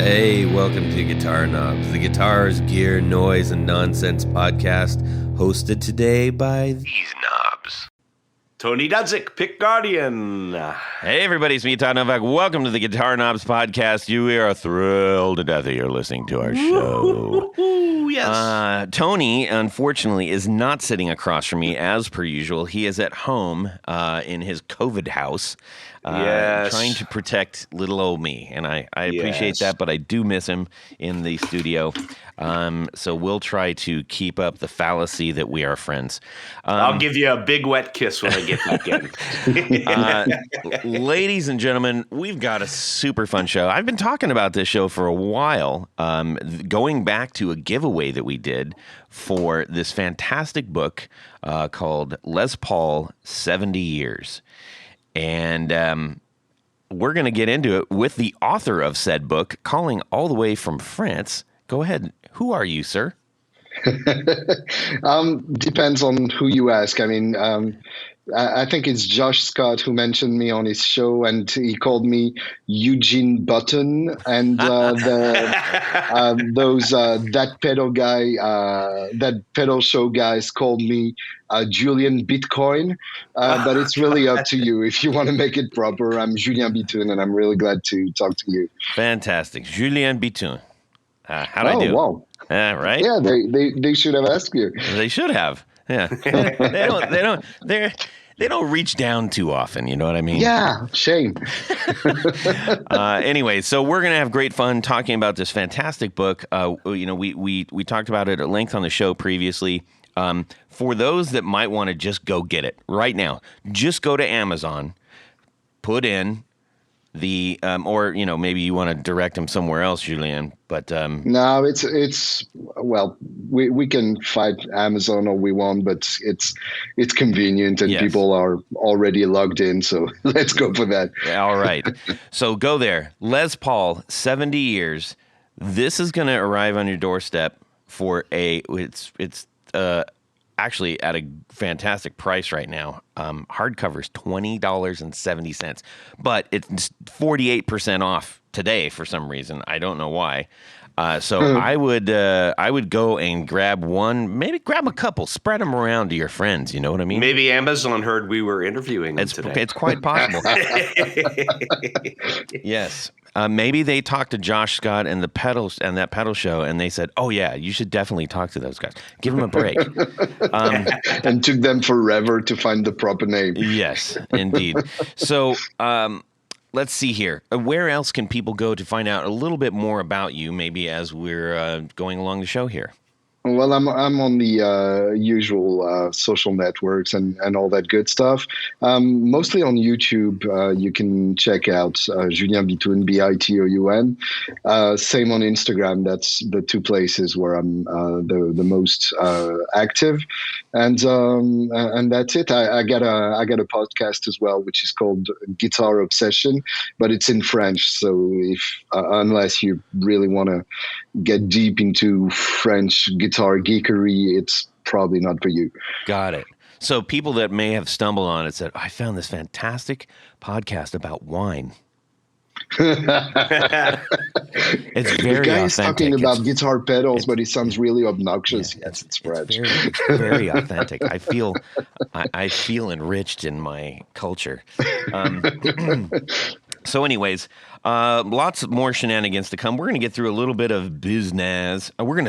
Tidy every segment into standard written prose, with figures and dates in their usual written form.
Hey, welcome to Guitar Knobs, the guitars, gear, noise, and nonsense podcast, hosted today by these knobs. Tony Dudzik, Pick Guardian. Hey, everybody, it's me, Todd Novak. Welcome to the Guitar Knobs podcast. We are thrilled to death that you're listening to our show. Yes. Tony, unfortunately, is not sitting across from me as per usual. He is at home in his COVID house. Yes. Trying to protect little old me, and I appreciate that, but I do miss him in the studio. So we'll try to keep up the fallacy that we are friends. I'll give you a big wet kiss when I get back in. Ladies and gentlemen, we've got a super fun show. I've been talking about this show for a while, going back to a giveaway that we did for this fantastic book called Les Paul 70 Years. And we're going to get into it with the author of said book, calling all the way from France. Go ahead. Who are you, sir? Depends on who you ask. I mean, I think it's Josh Scott who mentioned me on his show, and he called me Julien Bitoun, and that pedal guy, that pedal show guys called me Julien Bitcoin. But it's really up to you if you want to make it proper. I'm Julien Bitoun, and I'm really glad to talk to you. Fantastic, Julien Bitoun. How'd I do? Wow. Right? Yeah, they should have asked you. They should have. Yeah. They don't reach down too often. You know what I mean? Yeah. Shame. Anyway, so we're gonna have great fun talking about this fantastic book. We talked about it at length on the show previously. For those that might want to just go get it right now, just go to Amazon, put in the or maybe you want to direct them somewhere else, Julien. But no, it's well, we can fight Amazon all we want, but it's convenient and people are already logged in, so let's go for that. All right, so go there. Les Paul, 70 years. This is going to arrive on your doorstep for it's actually at a fantastic price right now. Hardcover's $20.70, but it's 48% off today for some reason. I don't know why. So I would go and grab one, maybe grab a couple, spread them around to your friends. You know what I mean? Maybe Amazon heard we were interviewing them today. It's quite possible. Yes. Maybe they talked to Josh Scott and that pedal show, and they said, "Oh yeah, you should definitely talk to those guys. Give them a break." And took them forever to find the proper name. Yes, indeed. So let's see here. Where else can people go to find out a little bit more about you? Maybe as we're going along the show here. Well, I'm on the usual social networks and all that good stuff. Mostly on YouTube, you can check out Julien Bitoun, Bitoun. Same on Instagram. That's the two places where I'm the most active, and that's it. I got a podcast as well, which is called Guitar Obsession, but it's in French. So unless you really want to get deep into French guitar geekery, it's probably not for you. Got it. So people that may have stumbled on it said, I found this fantastic podcast about wine. It's very the guy authentic. is talking about guitar pedals, but it sounds really obnoxious. Yeah, yes, it's French. It's very authentic. I feel enriched in my culture. So anyways, lots more shenanigans to come. We're going to get through a little bit of business. We're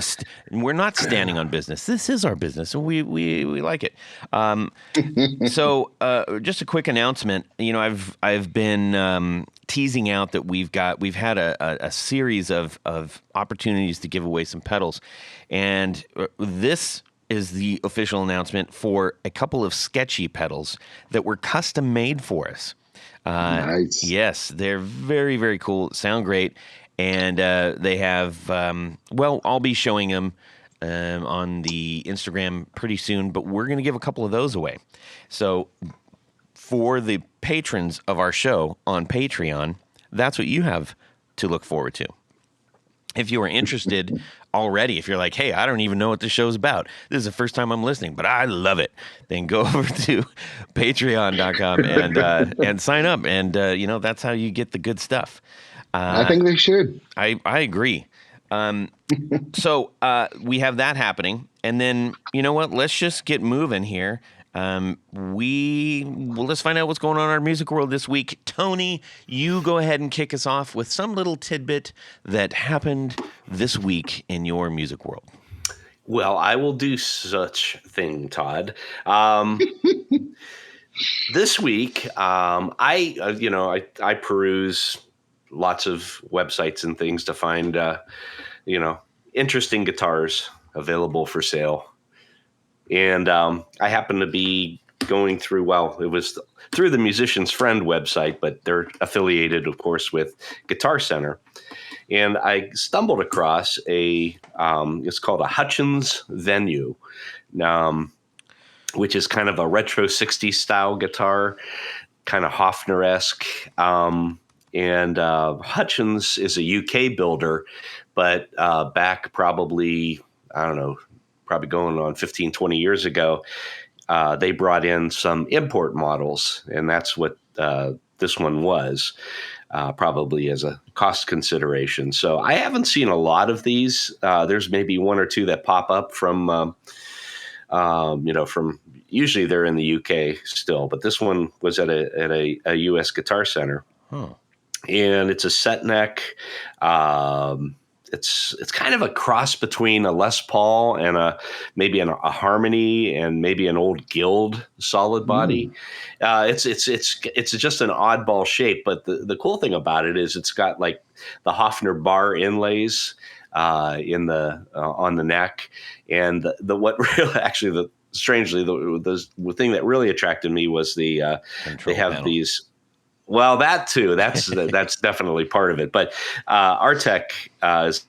not standing on business. This is our business, and we like it. So just a quick announcement. I've been teasing out that we've had a series of opportunities to give away some pedals, and this is the official announcement for a couple of sketchy pedals that were custom made for us. Nice. Yes, they're very, very cool. Sound great. And they have, I'll be showing them on the Instagram pretty soon, but we're going to give a couple of those away. So for the patrons of our show on Patreon, that's what you have to look forward to. If you are interested already, if you're like, hey, I don't even know what this show's about, this is the first time I'm listening, but I love it, then go over to patreon.com and sign up. And, that's how you get the good stuff. I think they should. I agree. So we have that happening, and then you know what? Let's just get moving here. Let's find out what's going on in our music world this week. Tony, you go ahead and kick us off with some little tidbit that happened this week in your music world. Well, I will do such thing, Todd. This week, I peruse lots of websites and things to find, interesting guitars available for sale. And I happened to be going through, it was through the Musician's Friend website, but they're affiliated, of course, with Guitar Center. And I stumbled across it's called a Hutchins Venue, which is kind of a retro 60s style guitar, kind of Hofner-esque. And Hutchins is a UK builder, but back probably, I don't know, probably going on 15, 20 years ago, they brought in some import models, and that's what this one was, probably as a cost consideration. So I haven't seen a lot of these. There's maybe one or two that pop up from usually they're in the UK still, but this one was at a US Guitar Center. Huh. And it's a set neck. It's kind of a cross between a Les Paul and maybe a Harmony and maybe an old Guild solid body. It's just an oddball shape, but the cool thing about it is it's got like the Hofner bar inlays on the neck, and strangely the thing that really attracted me was they have panel. these. Well, that too. That's definitely part of it. But Artec is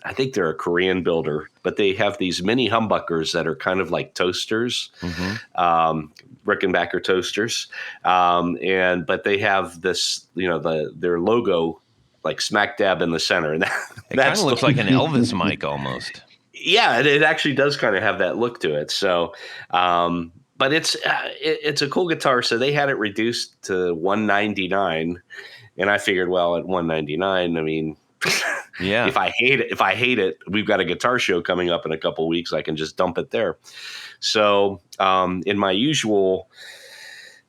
I think they're a Korean builder, but they have these mini humbuckers that are kind of like toasters, Rickenbacker toasters, but they have this, their logo like smack dab in the center, and It kind of looks like an Elvis mic almost. Yeah, it actually does kind of have that look to it. So. But it's a cool guitar. So they had it reduced to $199, and I figured, well, at $199, I mean, yeah. If I hate it, we've got a guitar show coming up in a couple of weeks. I can just dump it there. So in my usual,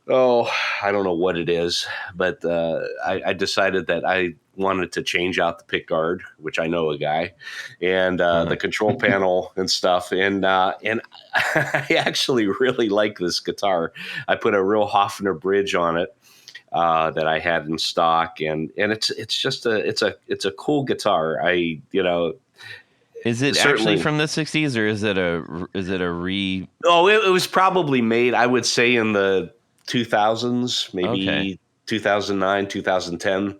I don't know what it is, but I decided that I wanted to change out the pick guard, which I know a guy, and the control panel and stuff. And I actually really like this guitar. I put a real Hofner bridge on it that I had in stock, and it's just it's a cool guitar. Is it actually from the 60s, or is it a re? Oh, it was probably made, I would say, in the 2000s, maybe 2009, 2010.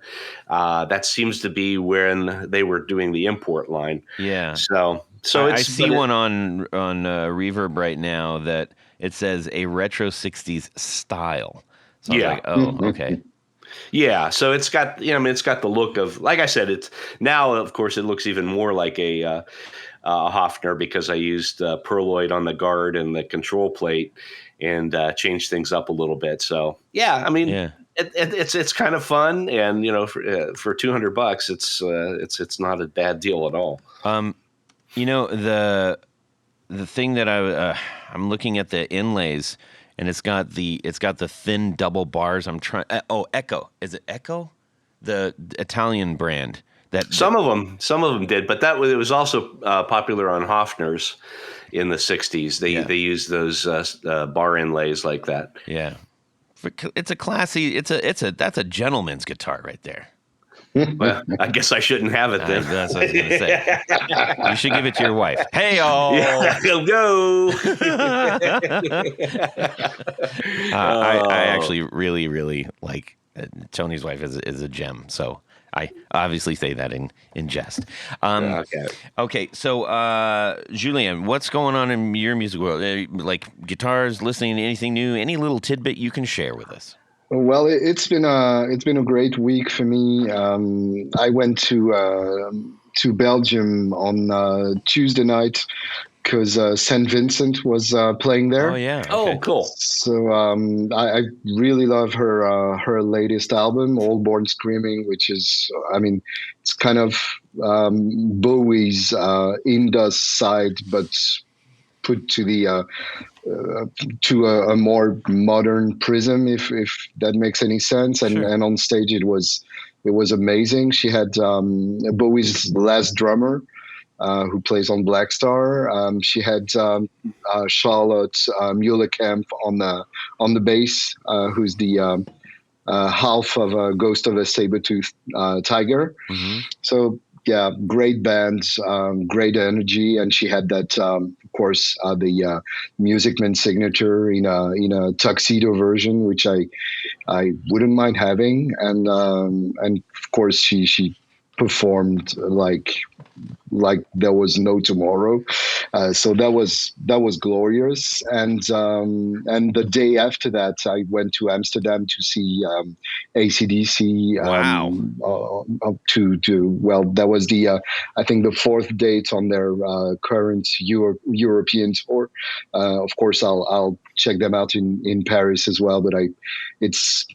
That seems to be when they were doing the import line. Yeah. So I see one on Reverb right now that it says a retro 60s style. So I was like, oh, okay. Yeah, so it's got it's got the look of, like I said, it's now, of course, it looks even more like a Hofner because I used Perloid on the guard and the control plate and changed things up a little bit. So yeah, I mean, it's kind of fun, and for $200, it's not a bad deal at all. The thing that I'm looking at the inlays, and it's got the thin double bars. I'm trying. Echo. Is it Echo? The Italian brand. Some of them did, but it was also popular on Hofners in the 60s. They used those bar inlays like that. Yeah, it's a classy. That's a gentleman's guitar right there. Well, I guess I shouldn't have it then. That's what I was going to say. You should give it to your wife. Hey-oh! Yeah, go! I actually really, really like Tony's wife is a gem. So I obviously say that in jest. Okay. So, Julien, what's going on in your music world? Like guitars, listening to anything new? Any little tidbit you can share with us? Well, it's been a great week for me. I went to Belgium on Tuesday night because Saint Vincent was playing Oh there. yeah. Oh, Okay. cool. So I really love her latest album, All Born Screaming, which is, I mean, it's kind of Bowie's indus side, but put to the to a more modern prism, if that makes any sense. Sure. And on stage it was amazing. She had Bowie's last drummer, who plays on Black Star. She had Charlotte Muhlekamp on the bass, who's the half of a Ghost of a Sabertooth Tiger. Mm-hmm. So yeah, great band, great energy, and she had that, of course, the Music Man signature in a tuxedo version, which I wouldn't mind having, and of course she performed like there was no tomorrow. So that was glorious. And the day after that, I went to Amsterdam to see AC/DC. Wow. Well, that was the I think the fourth date on their current European tour. Of course, I'll check them out in Paris as well. But it's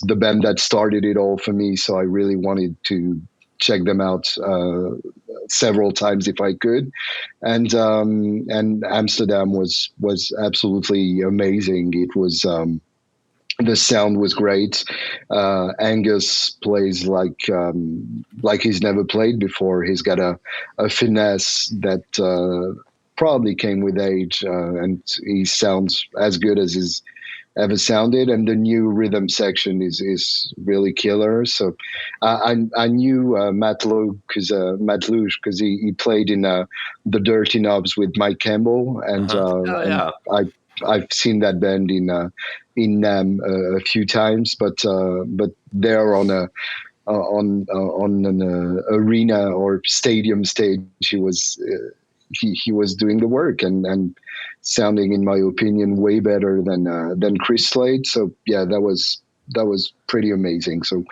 the band that started it all for me, so I really wanted to check them out several times if I could, and Amsterdam was absolutely amazing. It was the sound was great. Angus plays like he's never played before. He's got a finesse that probably came with age, and he sounds as good as he's ever sounded. And the new rhythm section is really killer. So I knew Matt Luke because he played in the Dirty Knobs with Mike Campbell, and Yeah. and I've seen that band in NAM a few times, but they're on a on an arena or stadium stage. He was doing the work and sounding, in my opinion, way better than Chris Slade. So yeah, that was pretty amazing. So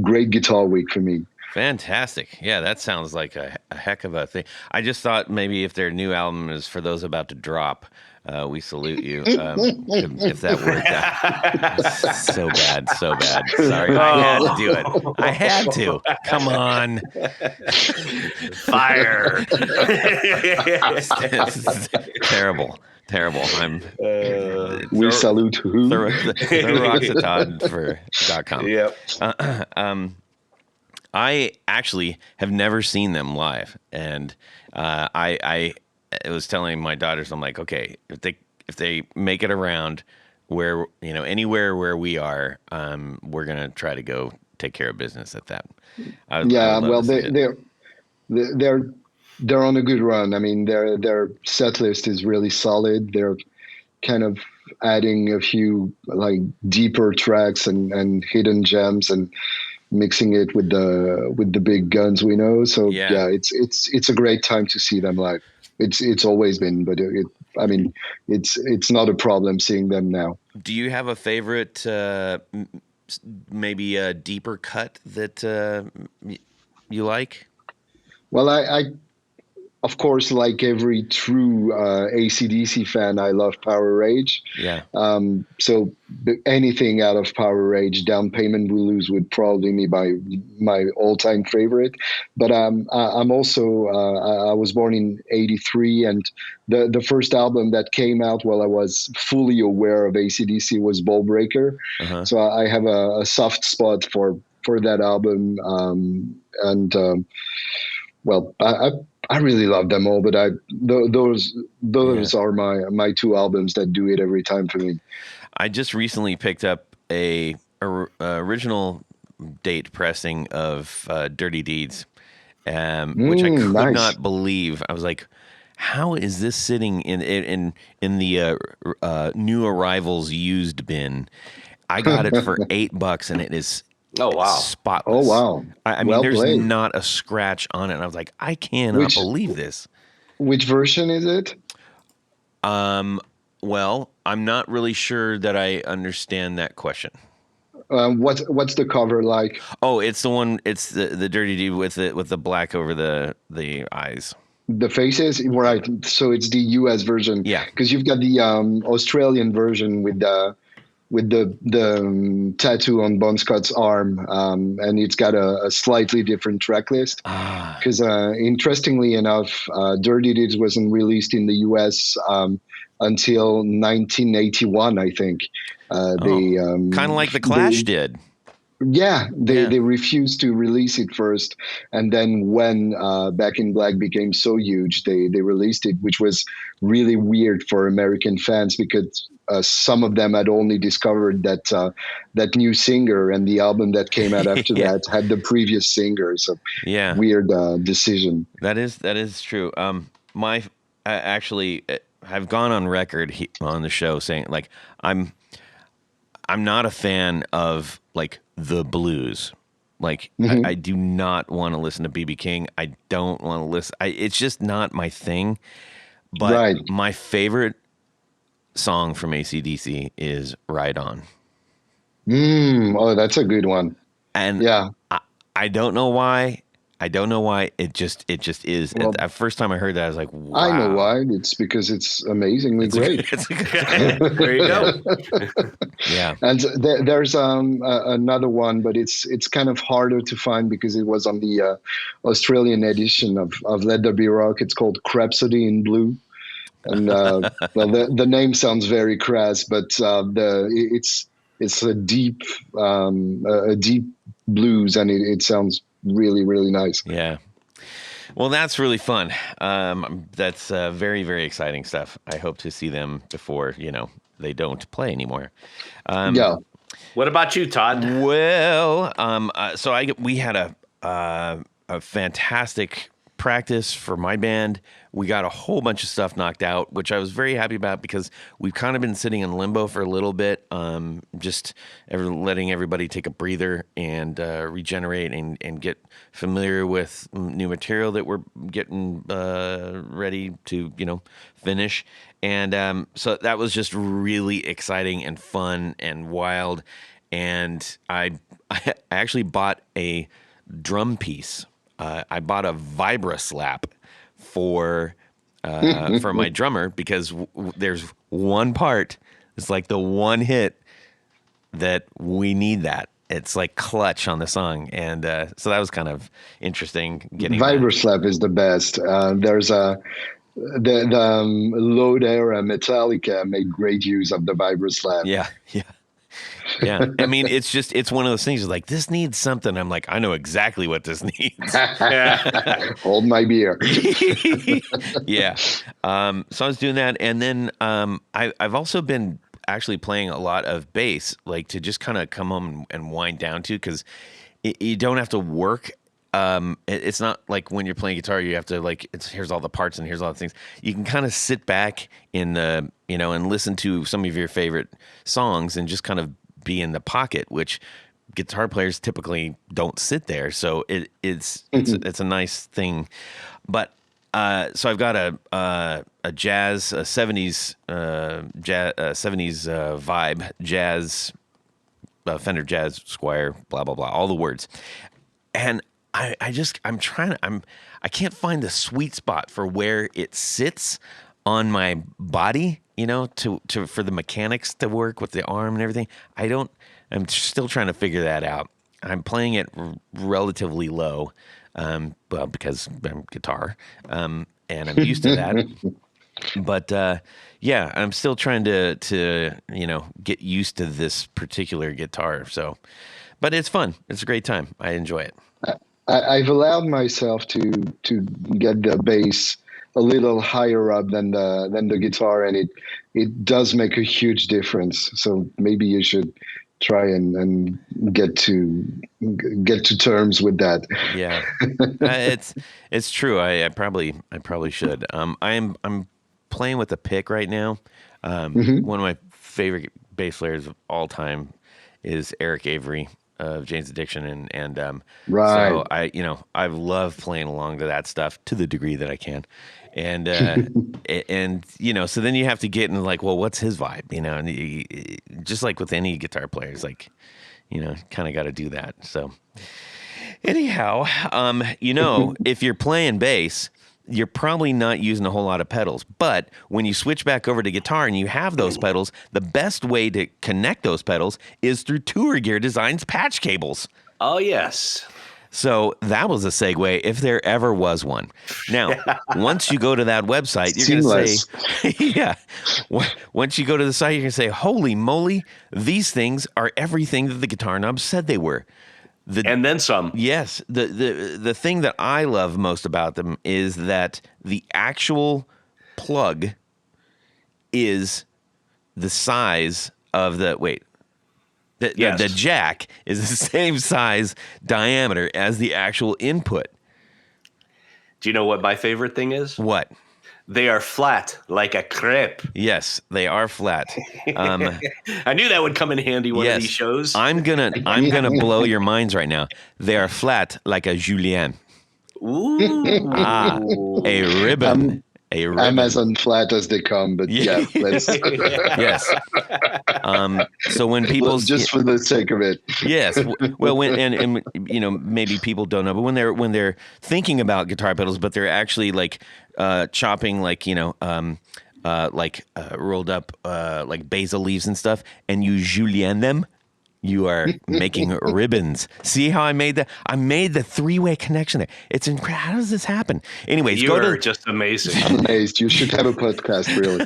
great guitar week for me. Fantastic. Yeah, that sounds like a heck of a thing. I just thought maybe if their new album is for those about to drop, we salute you. If that worked out. So bad, so bad. Sorry, I had to do it. I had to. Come on. Fire. Terrible. Terrible. I'm We salute who? therrocksatod.com. Yep. I actually have never seen them live, and I was telling my daughters, I'm like, okay, if they make it around where anywhere where we are, we're gonna try to go take care of business at that. I would love Well, to see it. they're on a good run. I mean, their set list is really solid. They're kind of adding a few like deeper tracks and hidden gems and mixing it with the big guns we know. So Yeah. it's a great time to see them live. It's always been, but I mean, it's not a problem seeing them now. Do you have a favorite, maybe a deeper cut that you like? Well, I of course, like every true AC/DC fan, I love Power Rage. Yeah. So anything out of Power Rage, Down Payment Blues would probably be my all-time favorite. But I'm also I was born in '83, and the first album that came out while I was fully aware of AC/DC was Ball Breaker. Uh-huh. So I have a soft spot for that album, and well, I really love them all, but those are my two albums that do it every time for me. I just recently picked up a original date pressing of Dirty Deeds, which I could Nice. not believe. I was like, how is this sitting in the new arrivals used bin? I got it for $8 and it is Oh, wow. spotless. Oh wow! I mean, Well there's played. not a scratch on it. And I was like, I cannot believe this. Which version is it? Well, I'm not really sure that I understand that question. What's the cover like? Oh, it's the one. It's the Dirty Deed with the black over the eyes. The Faces, right? So it's the US version Yeah. because you've got the Australian version with the tattoo on Bon Scott's arm, and it's got a slightly different track list. Ah. Because interestingly enough, Dirty Deeds wasn't released in the US until 1981, I think. They kind of like the Clash did. yeah, Yeah. they refused to release it first, and then when Back in Black became so huge, they released it, which was really weird for American fans because some of them had only discovered that new singer, and the album that came out after Yeah. that had the previous singer. So Yeah. weird decision. That is true. My actually, I've gone on record on the show saying like I'm not a fan of like the blues. Like I do not want to listen to BB King. I don't want to listen. It's just not my thing. But Right. my favorite song from AC/DC is "Ride On," Oh, that's a good one. and Yeah. I don't know why. I don't know why. It just is. Well, The first time I heard that, I was like, "Wow!" I know why. It's because it's amazingly great. There you go. Yeah. And there's another one, but it's kind of harder to find because it was on the Australian edition of Let There Be Rock. It's called Rhapsody in Blue, and well, the name sounds very crass, but it's a deep blues, and it sounds really, really nice. Yeah. Well, that's really fun. That's very, very exciting stuff. I hope to see them before, they don't play anymore. Yeah. What about you, Todd? Well, so we had a fantastic practice for my band. We got a whole bunch of stuff knocked out, which I was very happy about because we've kind of been sitting in limbo for a little bit, just letting everybody take a breather and regenerate and get familiar with new material that we're getting ready to, finish. And so that was just really exciting and fun and wild. And I actually bought a drum piece. I bought a Vibra Slap for my drummer because there's one part. It's like the one hit that we need that. It's like clutch on the song, and so that was kind of interesting. Getting Vibra Slap is the best. There's the Load era Metallica made great use of the Vibra Slap. Yeah. Yeah. I mean, it's one of those things like this needs something. I'm like, I know exactly what this needs. Hold my beer. Yeah. So I was doing that. And then I've also been actually playing a lot of bass, like to just kind of come home and wind down to, because you don't have to work. It's not like when you're playing guitar, you have to here's all the parts and here's all the things. You can kind of sit back in the, and listen to some of your favorite songs and just kind of be in the pocket, which guitar players typically don't sit there. So it's a nice thing. But so I've got a jazz, a 70s vibe jazz, Fender Jazz Squire, blah blah blah, all the words, and I can't find the sweet spot for where it sits on my body, for the mechanics to work with the arm and everything. I'm still trying to figure that out. I'm playing it relatively low, well, because I'm guitar, and I'm used to that. But yeah, I'm still trying to get used to this particular guitar. So, but it's fun. It's a great time. I enjoy it. I've allowed myself to get the bass a little higher up than the guitar, and it does make a huge difference. So maybe you should try and get to terms with that. Yeah, it's true. I probably should. I'm playing with a pick right now. One of my favorite bass players of all time is Eric Avery of Jane's Addiction, and Right. so I love playing along to that stuff to the degree that I can, and and so then you have to get in like, well, what's his vibe, and just like with any guitar player, it's like, kind of got to do that. So anyhow, if you're playing bass, you're probably not using a whole lot of pedals. But when you switch back over to guitar and you have those pedals, the best way to connect those pedals is through Tour Gear Design's patch cables. Oh, yes. So that was a segue if there ever was one. Now, once you go to that website, you're going to say, yeah. Once you go to the site, you're going to say, holy moly, these things are everything that the guitar knobs said they were. And then some. Yes. The thing that I love most about them is that the actual plug is the size of the jack is the same size diameter as the actual input. Do you know what my favorite thing is? What? They are flat like a crepe. Yes, they are flat. I knew that would come in handy one of these shows. I'm gonna blow your minds right now. They are flat like a Julien. Ooh. A ribbon. I'm as unflat as they come, but yeah, let's. Yes. So when people just for the sake of it, yes. Well, when and maybe people don't know, but when they're thinking about guitar pedals, but they're actually like chopping rolled up like basil leaves and stuff, and you julienne them. You are making ribbons. See how I made that? I made the three-way connection there. It's incredible. How does this happen? Anyways, You're just amazing. I'm amazed. You should have a podcast, really.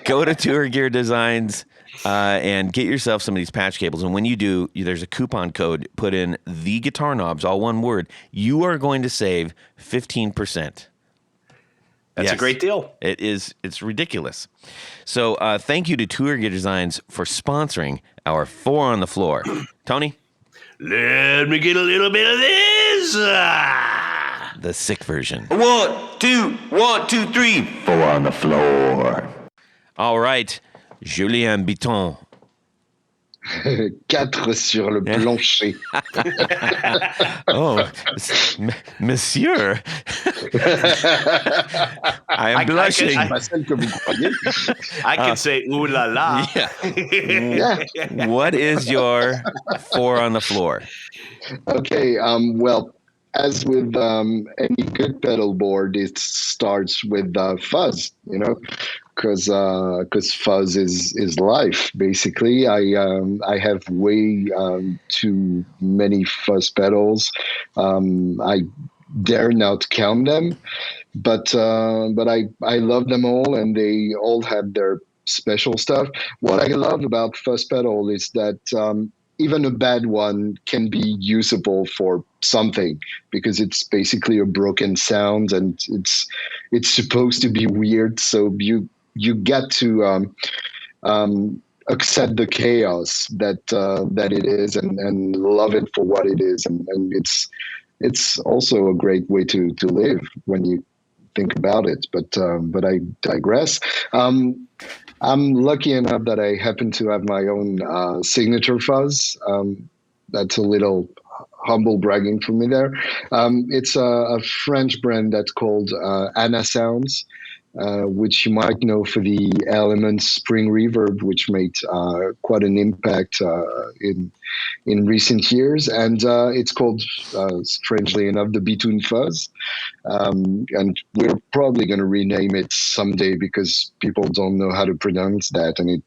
Go to Tour Gear Designs and get yourself some of these patch cables. And when you do, there's a coupon code. Put in the guitar knobs, all one word. You are going to save 15%. That's a great deal. It is. It's ridiculous. So thank you to Tour Gear Designs for sponsoring our 4 on the Floor. Tony? Let me get a little bit of this. The sick version. 1, 2, 1, 2, 3. 4 on the floor. All right. Julien Bitoun. 4 sur le plancher. Oh, monsieur. I am blushing. I can say ooh la la. Yeah. What is your 4 on the floor? Okay. Well, as with any good pedal board, it starts with fuzz. Because fuzz is life. Basically, I have way too many fuzz pedals. I dare not count them, but I love them all, and they all have their special stuff. What I love about fuzz pedal is that even a bad one can be usable for something, because it's basically a broken sound, and it's supposed to be weird. So you get to accept the chaos that it is, and love it for what it is, and it's also a great way to live when you think about it. But I digress. I'm lucky enough that I happen to have my own signature fuzz. That's a little humble bragging for me there. It's a French brand that's called Anna Sounds. Which you might know for the Element Spring Reverb, which made quite an impact in recent years. And it's called, strangely enough, the Bitoun Fuzz. And we're probably going to rename it someday, because people don't know how to pronounce that, and it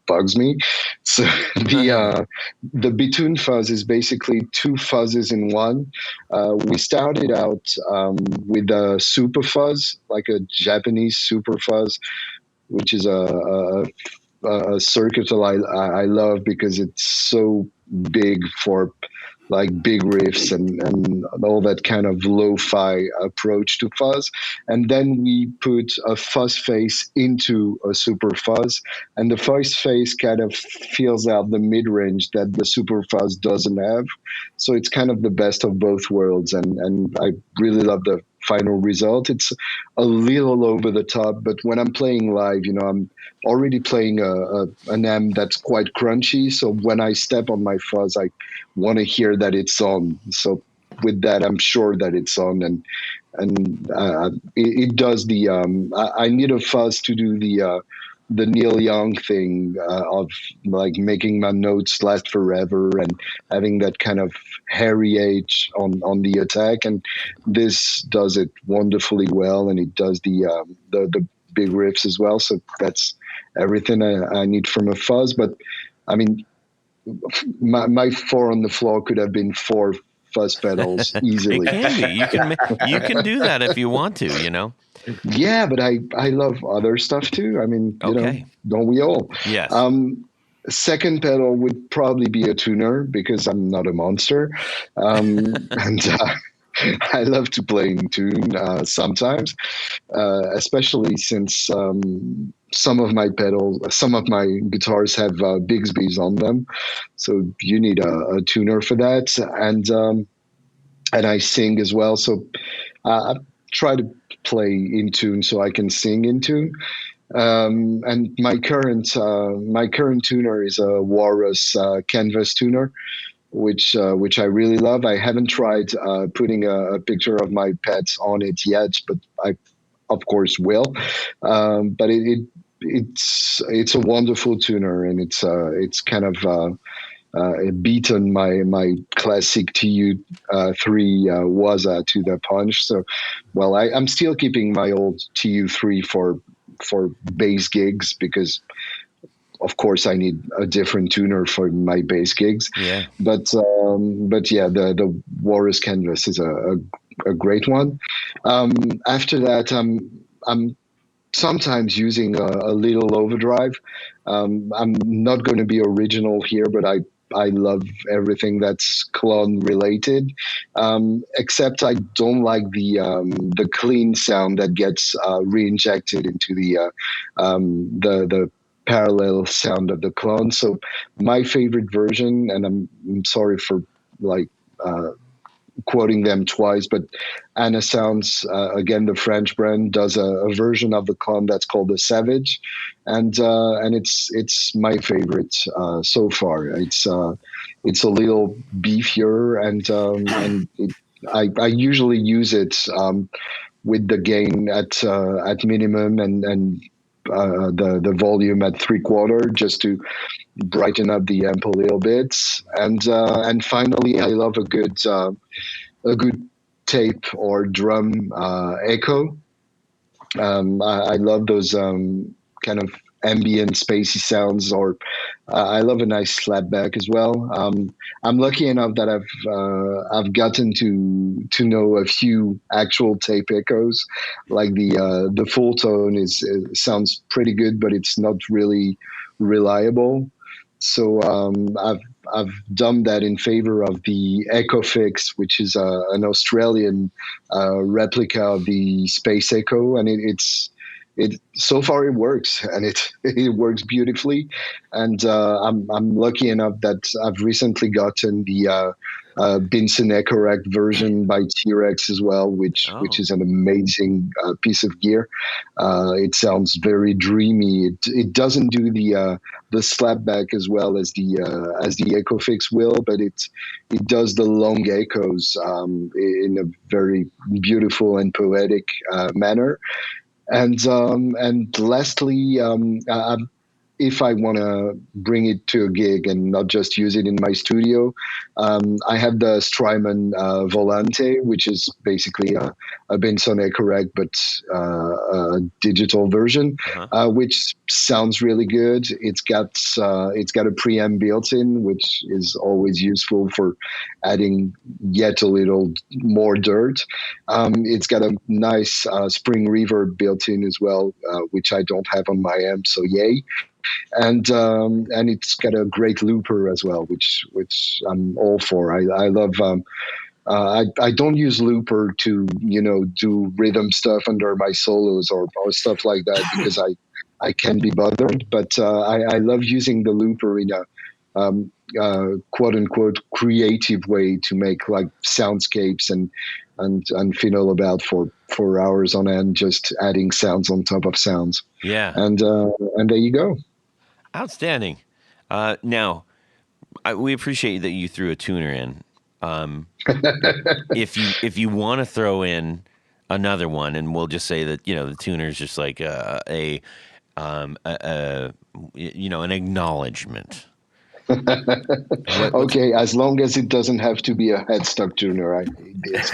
bugs me. So the Bitoun Fuzz is basically 2 fuzzes in one. We started out with a super fuzz, like a Japanese super fuzz, which is a circuit I love, because it's so big for like big riffs and all that kind of lo-fi approach to fuzz. And then we put a fuzz face into a super fuzz, and the fuzz face kind of fills out the mid-range that the super fuzz doesn't have. So it's kind of the best of both worlds, and I really love the final result. It's a little over the top, but when I'm playing live, I'm already playing an amp that's quite crunchy. So when I step on my fuzz, I want to hear that it's on. So with that, I'm sure that it's on, and it does the. I need a fuzz to do the the Neil Young thing of like making my notes last forever and having that kind of hairy edge on the attack. And this does it wonderfully well, and it does the big riffs as well. So that's everything I need from a fuzz. But I mean, my four on the floor could have been four fuzz pedals It easily. can be. You can do that if you want to, you know. Yeah, but I love other stuff too. I mean, Okay. don't we all? Yes. Second pedal would probably be a tuner because I'm not a monster, and I love to play in tune sometimes, especially since some of my guitars have Bigsby's on them, so you need a tuner for that, and I sing as well, so I try to play in tune so I can sing in tune. And my current tuner is a Walrus canvas tuner, which I really love. I haven't tried putting a picture of my pets on it yet, but I of course will. But it's a wonderful tuner, and it's kind of beaten my classic TU3 Waza to the punch. So, well, I'm still keeping my old TU3 for bass gigs because, of course, I need a different tuner for my bass gigs. Yeah. But yeah, the Walrus Canvas is a great one. After that, I'm sometimes using a little overdrive. I'm not going to be original here, but I love everything that's clone related, except I don't like the clean sound that gets re-injected into the parallel sound of the clone. So my favorite version, and I'm sorry for like quoting them twice, but Anna Sounds, again, the French brand, does a version of the clone that's called the Savage, and it's my favorite so far. It's a little beefier, and I usually use it with the gain at minimum and the volume at 3/4 just to brighten up the amp a little bit. And finally, I love a good tape or drum echo. I love those kind of ambient spacey sounds, or I love a nice slapback as well. I'm lucky enough that I've gotten to know a few actual tape echoes. Like the full tone sounds pretty good, but it's not really reliable. So I've done that in favor of the Echo Fix, which is an Australian replica of the Space Echo, and it so far it works, and it works beautifully. And I'm lucky enough that I've recently gotten the Binson EchoRack version by T-Rex as well, which is an amazing piece of gear. It sounds very dreamy. It doesn't do the slapback as well as the EchoFix will, but it does the long echoes in a very beautiful and poetic manner. And lastly, if I want to bring it to a gig and not just use it in my studio, I have the Strymon Volante, which is basically a Benson EchoRack, but a digital version, which sounds really good. It's got a preamp built in, which is always useful for adding yet a little more dirt. It's got a nice spring reverb built in as well, which I don't have on my amp, so yay. And it's got a great looper as well, which I'm all for. I love. I don't use looper to do rhythm stuff under my solos or stuff like that because I can be bothered. But I love using the looper in a quote unquote creative way to make like soundscapes and fiddle about for hours on end, just adding sounds on top of sounds. Yeah. And there you go. Outstanding. Now, we appreciate that you threw a tuner in. If you want to throw in another one, and we'll just say that the tuner is just like a an acknowledgement. Okay, as long as it doesn't have to be a headstock tuner, I need this.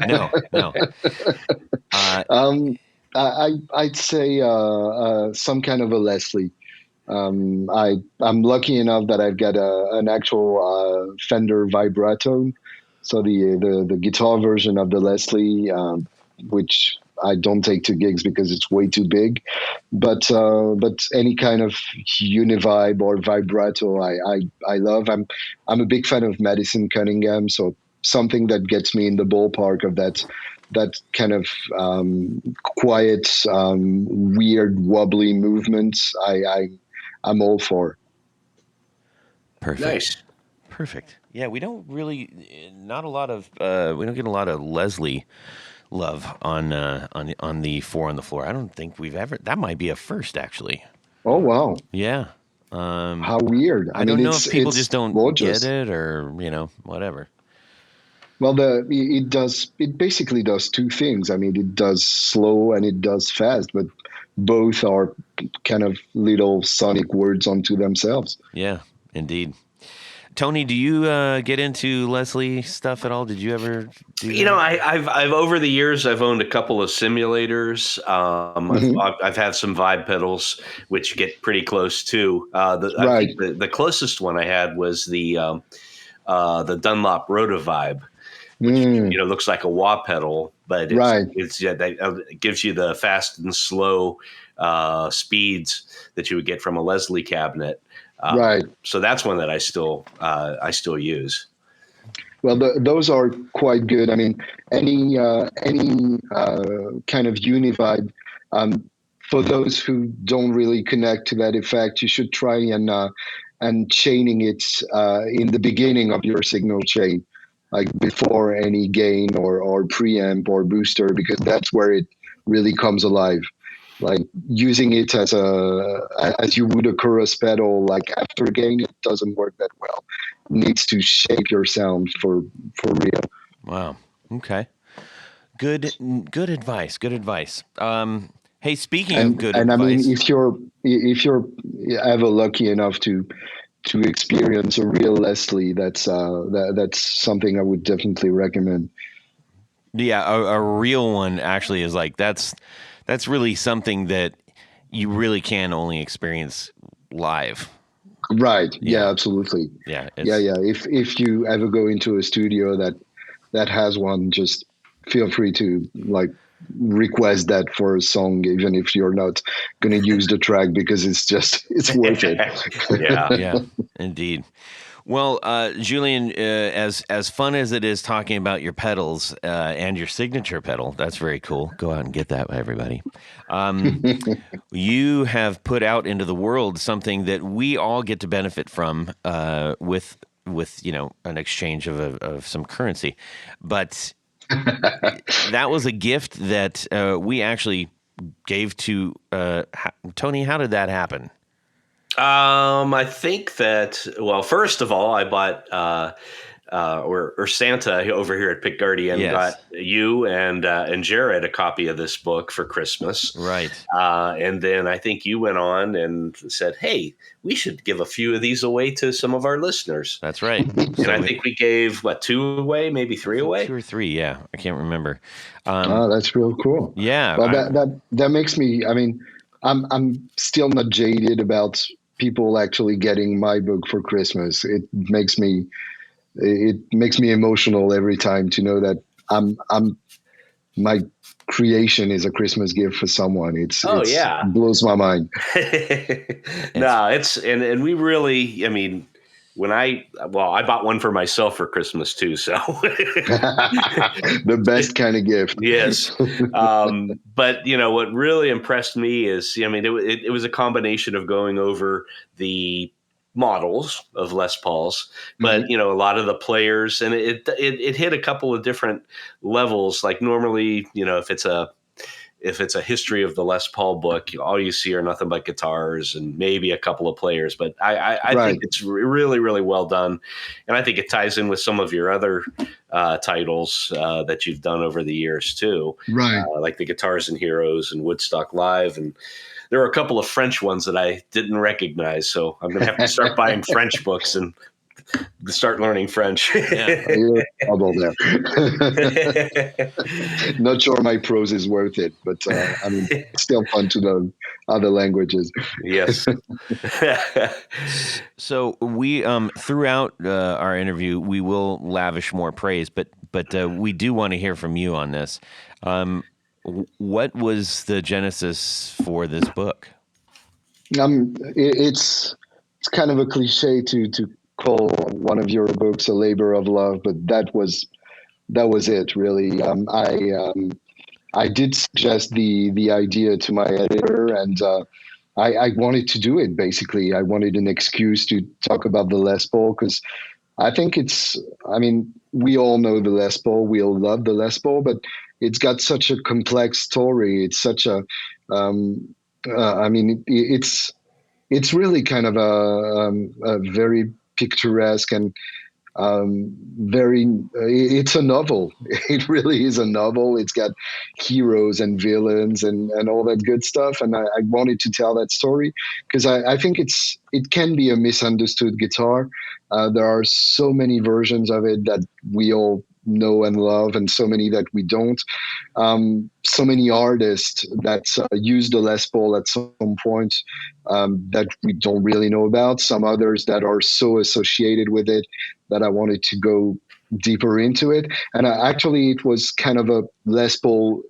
No. I'd say some kind of a Leslie. I'm lucky enough that I've got an actual Fender vibrato, so the guitar version of the Leslie, which I don't take to gigs because it's way too big, but any kind of univibe or vibrato, I love. I'm a big fan of Madison Cunningham, so something that gets me in the ballpark of that kind of quiet, weird, wobbly movements. I'm all for. Perfect. Nice. Perfect. Yeah, we don't really, not a lot of, we don't get a lot of Leslie love on the Four on the Floor. I don't think we've ever. That might be a first, actually. Oh wow! Yeah. How weird. I don't know if people it's just don't gorgeous. get it, or whatever. Well, it basically does two things. I mean, it does slow and it does fast, but both are kind of little sonic words unto themselves. Yeah, indeed. Tony, do you get into Leslie stuff at all? Did you ever do that? I've over the years I've owned a couple of simulators. I've had some vibe pedals which get pretty close too. I Right. think the closest one I had was the Dunlop Rotovibe, which looks like a wah pedal, but Right. it gives you the fast and slow speeds that you would get from a Leslie cabinet. Right. So that's one that I still use. Well, those are quite good. I mean, any kind of univibe. For those who don't really connect to that effect, you should try and chaining it in the beginning of your signal chain, like before any gain or preamp or booster, because that's where it really comes alive. Like using it as you would a chorus pedal, like after gain, it doesn't work that well. It needs to shape your sound for real. Wow. Okay. Good advice. Good advice. Hey, speaking of good and advice, I mean, if you're ever lucky enough to experience a real Leslie, that's something I would definitely recommend. yeah, a real one actually is like that's really something that you really can only experience live. Right. Yeah. Yeah, absolutely. Yeah. Yeah. If you ever go into a studio that has one, just feel free to request that for a song, even if you're not going to use the track, because it's worth it. Yeah, indeed. Well, Julien, as fun as it is talking about your pedals and your signature pedal, that's very cool. Go out and get that, everybody. You have put out into the world something that we all get to benefit from with an exchange of some currency, but that was a gift that we actually gave to Tony. How did that happen? I think that, well, first of all, I bought or Santa over here at Pickguardian got you and Jared a copy of this book for Christmas. Right. And then I think you went on and said, hey, we should give a few of these away to some of our listeners. That's right. And I think we gave, 2 away, maybe 3 away? 2 or 3, yeah. I can't remember. That's real cool. Yeah. Well, that makes me, I mean, I'm still not jaded about people actually getting my book for Christmas. It makes me emotional every time to know that my creation is a Christmas gift for someone. It blows my mind. No, and we really, I mean, I bought one for myself for Christmas too. So the best kind of gift. Yes. But what really impressed me is, I mean, it was a combination of going over the models of Les Pauls, but a lot of the players, and it hit a couple of different levels. Like normally, if it's a history of the Les Paul book, all you see are nothing but guitars and maybe a couple of players. But I think it's really, really well done. And I think it ties in with some of your other titles that you've done over the years too. Right. Like the Guitars and Heroes and Woodstock Live. And there are a couple of French ones that I didn't recognize. So I'm going to have to start buying French books and start learning French. Yeah. You're in trouble there. Not sure my prose is worth it, but I mean, it's still fun to learn other languages. Yes. So we throughout our interview we will lavish more praise, but we do want to hear from you on this. What was the genesis for this book? It's kind of a cliche to call one of your books a labor of love, but that was it really. I did suggest the idea to my editor, and I wanted to do it. Basically, I wanted an excuse to talk about the Les Paul because I think I mean, we all know the Les Paul, we all love the Les Paul, but it's got such a complex story. It's such I mean, it's really kind of a very picturesque and it's a novel. It really is a novel. It's got heroes and villains and all that good stuff. And I wanted to tell that story because I think it can be a misunderstood guitar. There are so many versions of it that we all know and love, and so many that we don't. So many artists that use the Les Paul at some point that we don't really know about. Some others that are so associated with it that I wanted to go deeper into it. And actually, it was kind of a Les Paul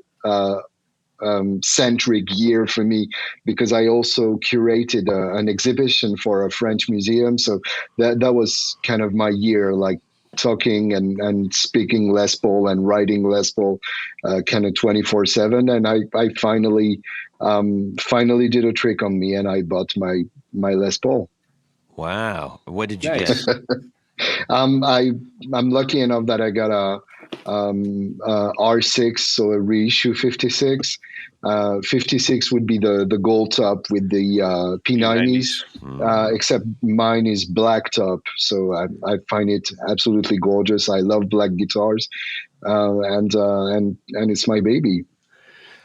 centric year for me because I also curated an exhibition for a French museum. So that was kind of my year, like talking and speaking Les Paul and writing Les Paul kind of 24/7. And I finally did a trick on me and I bought my Les Paul. Wow. What did you Nice. get? I'm lucky enough that I got a R6, so a reissue 56. 56 would be the gold top with the P90s, except mine is black top. So I find it absolutely gorgeous. I love black guitars, and it's my baby.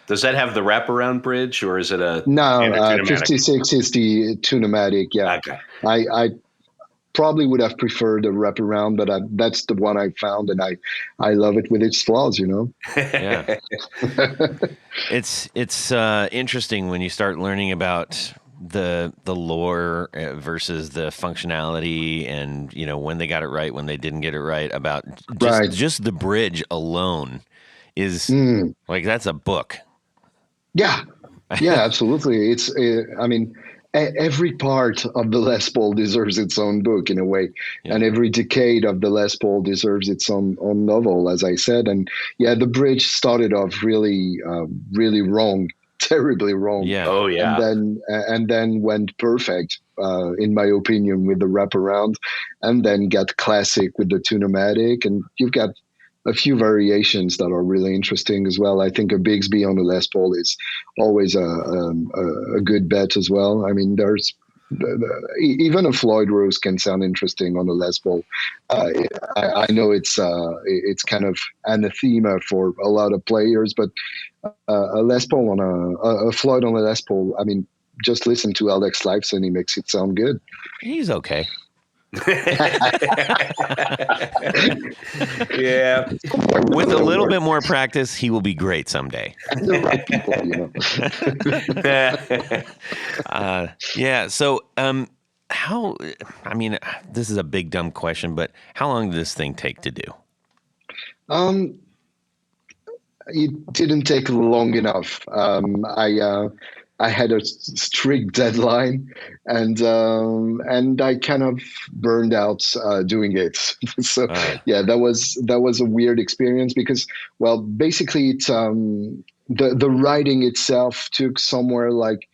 Does that have the wraparound bridge, or is it a No? 56 is the Tunematic. Yeah, okay. I probably would have preferred a wraparound, but that's the one I found, and I love it with its flaws, you know. Yeah. It's interesting when you start learning about the lore versus the functionality, and you know when they got it right, when they didn't get it right. About just the bridge alone is like that's a book. Yeah, absolutely. It's I mean, every part of the Les Paul deserves its own book in a way, and every decade of the Les Paul deserves its own novel, as I said. And yeah, the bridge started off really wrong, terribly wrong. Yeah. Oh yeah. And then went perfect, in my opinion, with the wraparound, and then got classic with the Tunematic, and you've got a few variations that are really interesting as well. I think a Bigsby on the Les Paul is always a good bet as well. I mean, there's even a Floyd Rose can sound interesting on the Les Paul. I know it's kind of anathema for a lot of players, but a Les Paul on a Floyd on the Les Paul, I mean, just listen to Alex Lifeson, he makes it sound good. He's okay. Yeah. With a little bit more practice, he will be great someday. The right people, you know. Yeah. So, how? I mean, this is a big dumb question, but how long did this thing take to do? It didn't take long enough. I had a strict deadline, and I kind of burned out doing it. So yeah, that was a weird experience because, well, basically it's the writing itself took somewhere like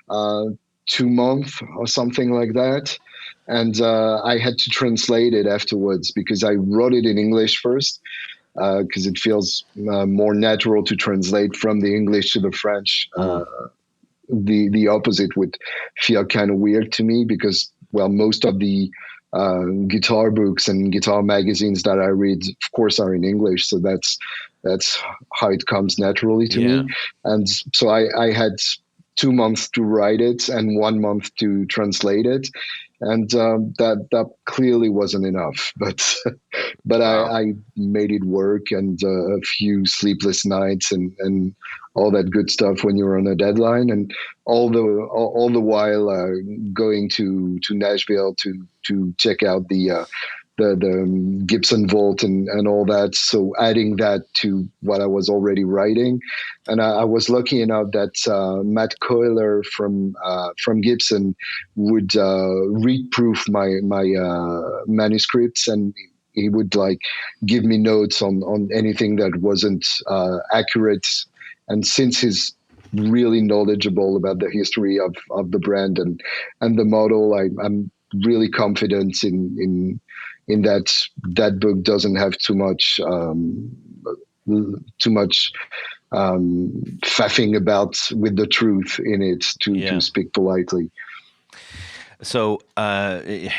2 months or something like that, and I had to translate it afterwards because I wrote it in English first. Because it feels more natural to translate from the English to the French. The opposite would feel kind of weird to me because, well, most of the guitar books and guitar magazines that I read, of course, are in English. So that's how it comes naturally to me. And so I had 2 months to write it and 1 month to translate it, and that clearly wasn't enough. But Wow. I made it work, and a few sleepless nights and all that good stuff when you're on a deadline, and all the while going to Nashville to check out the Gibson Vault and all that. So adding that to what I was already writing, and I was lucky enough that Matt Coiler from Gibson would read-proof my manuscripts, and he would like give me notes on anything that wasn't accurate. And since he's really knowledgeable about the history of the brand and the model, I'm really confident in that book doesn't have too much faffing about with the truth in it, to speak politely. So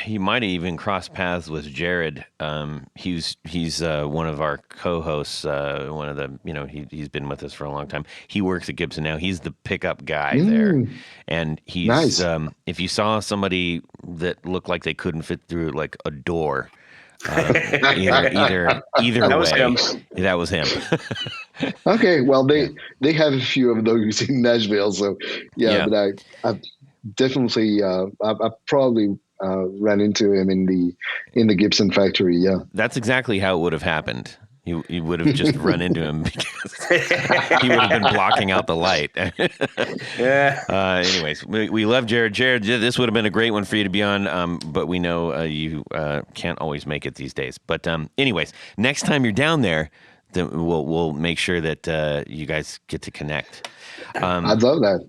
you might have even crossed paths with Jared. He's one of our co-hosts. One of the he's been with us for a long time. He works at Gibson now. He's the pickup guy there, and he's Nice. If you saw somebody that looked like they couldn't fit through like a door, either That was way, him. that was him. Okay, well they have a few of those in Nashville, so yeah. But I definitely I probably ran into him in the Gibson factory. Yeah, That's exactly how it would have happened. You would have just run into him because he would have been blocking out the light. Yeah. Anyways, we love Jared. Jared, this would have been a great one for you to be on, but we know you can't always make it these days. But anyways, next time you're down there, then we'll make sure that you guys get to connect. I'd love that.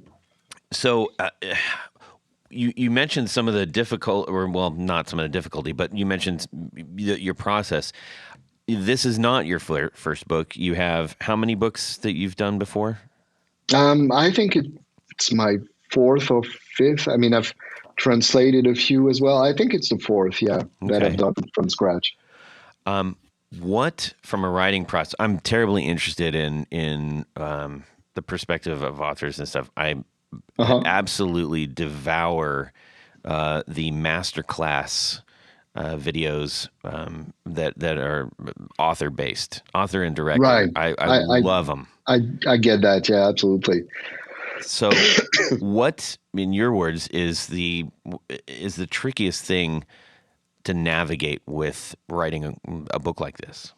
So you mentioned some of the difficult, or well, not some of the difficulty, but you mentioned your process. This is not your first book. You have how many books that you've done before? I think it's my fourth or fifth. I mean, I've translated a few as well. I think it's the fourth, that I've done from scratch. What, from a writing process, I'm terribly interested in the perspective of authors and stuff. I absolutely devour the masterclass videos that are author based, author and director. Right. I love them. I get that. Yeah, absolutely. So, what, in your words, is the trickiest thing to navigate with writing a book like this?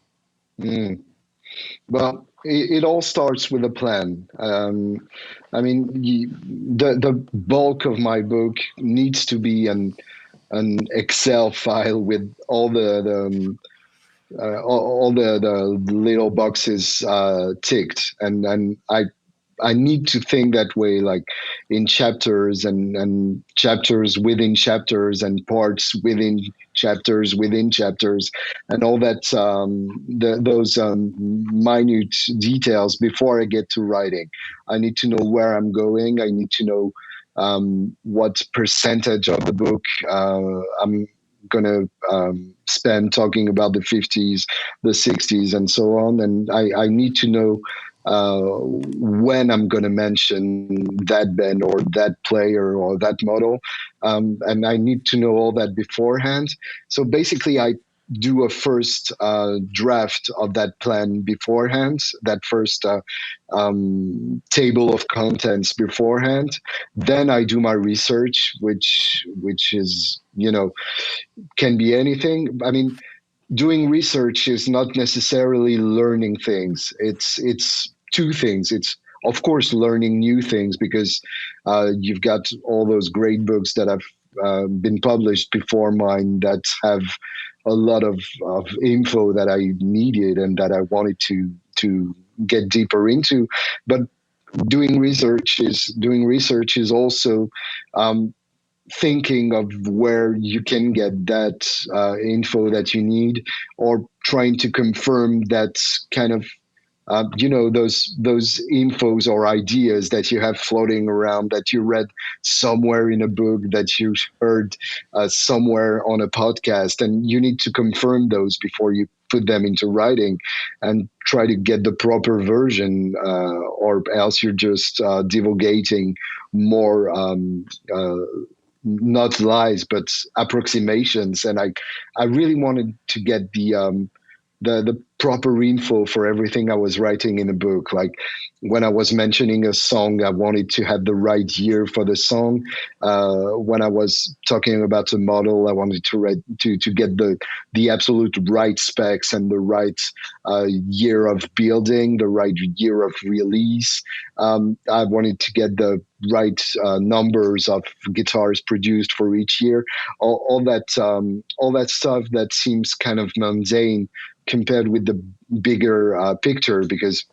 Well, it all starts with a plan. I mean, the bulk of my book needs to be an Excel file with all the little boxes ticked, and I need to think that way, like in chapters and chapters within chapters and parts within chapters, and all that, those minute details before I get to writing. I need to know where I'm going. I need to know what percentage of the book I'm going to spend talking about the 50s, the 60s, and so on. And I need to know when I'm going to mention that band or that player or that model. And I need to know all that beforehand. So basically, I do a first draft of that plan beforehand, that first table of contents beforehand. Then I do my research, which is, can be anything. I mean, doing research is not necessarily learning things. It's two things. It's, of course, learning new things, because you've got all those great books that have been published before mine that have a lot of info that I needed and that I wanted to get deeper into. But doing research is also thinking of where you can get that info that you need, or trying to confirm that kind of those infos or ideas that you have floating around that you read somewhere in a book, that you heard somewhere on a podcast, and you need to confirm those before you put them into writing and try to get the proper version, or else you're just divulgating more, not lies but approximations. And I really wanted to get the proper info for everything I was writing in a book. Like when I was mentioning a song, I wanted to have the right year for the song. When I was talking about a model, I wanted to get the absolute right specs and the right year of building, the right year of release. I wanted to get the right numbers of guitars produced for each year. All that stuff that seems kind of mundane compared with the bigger picture, because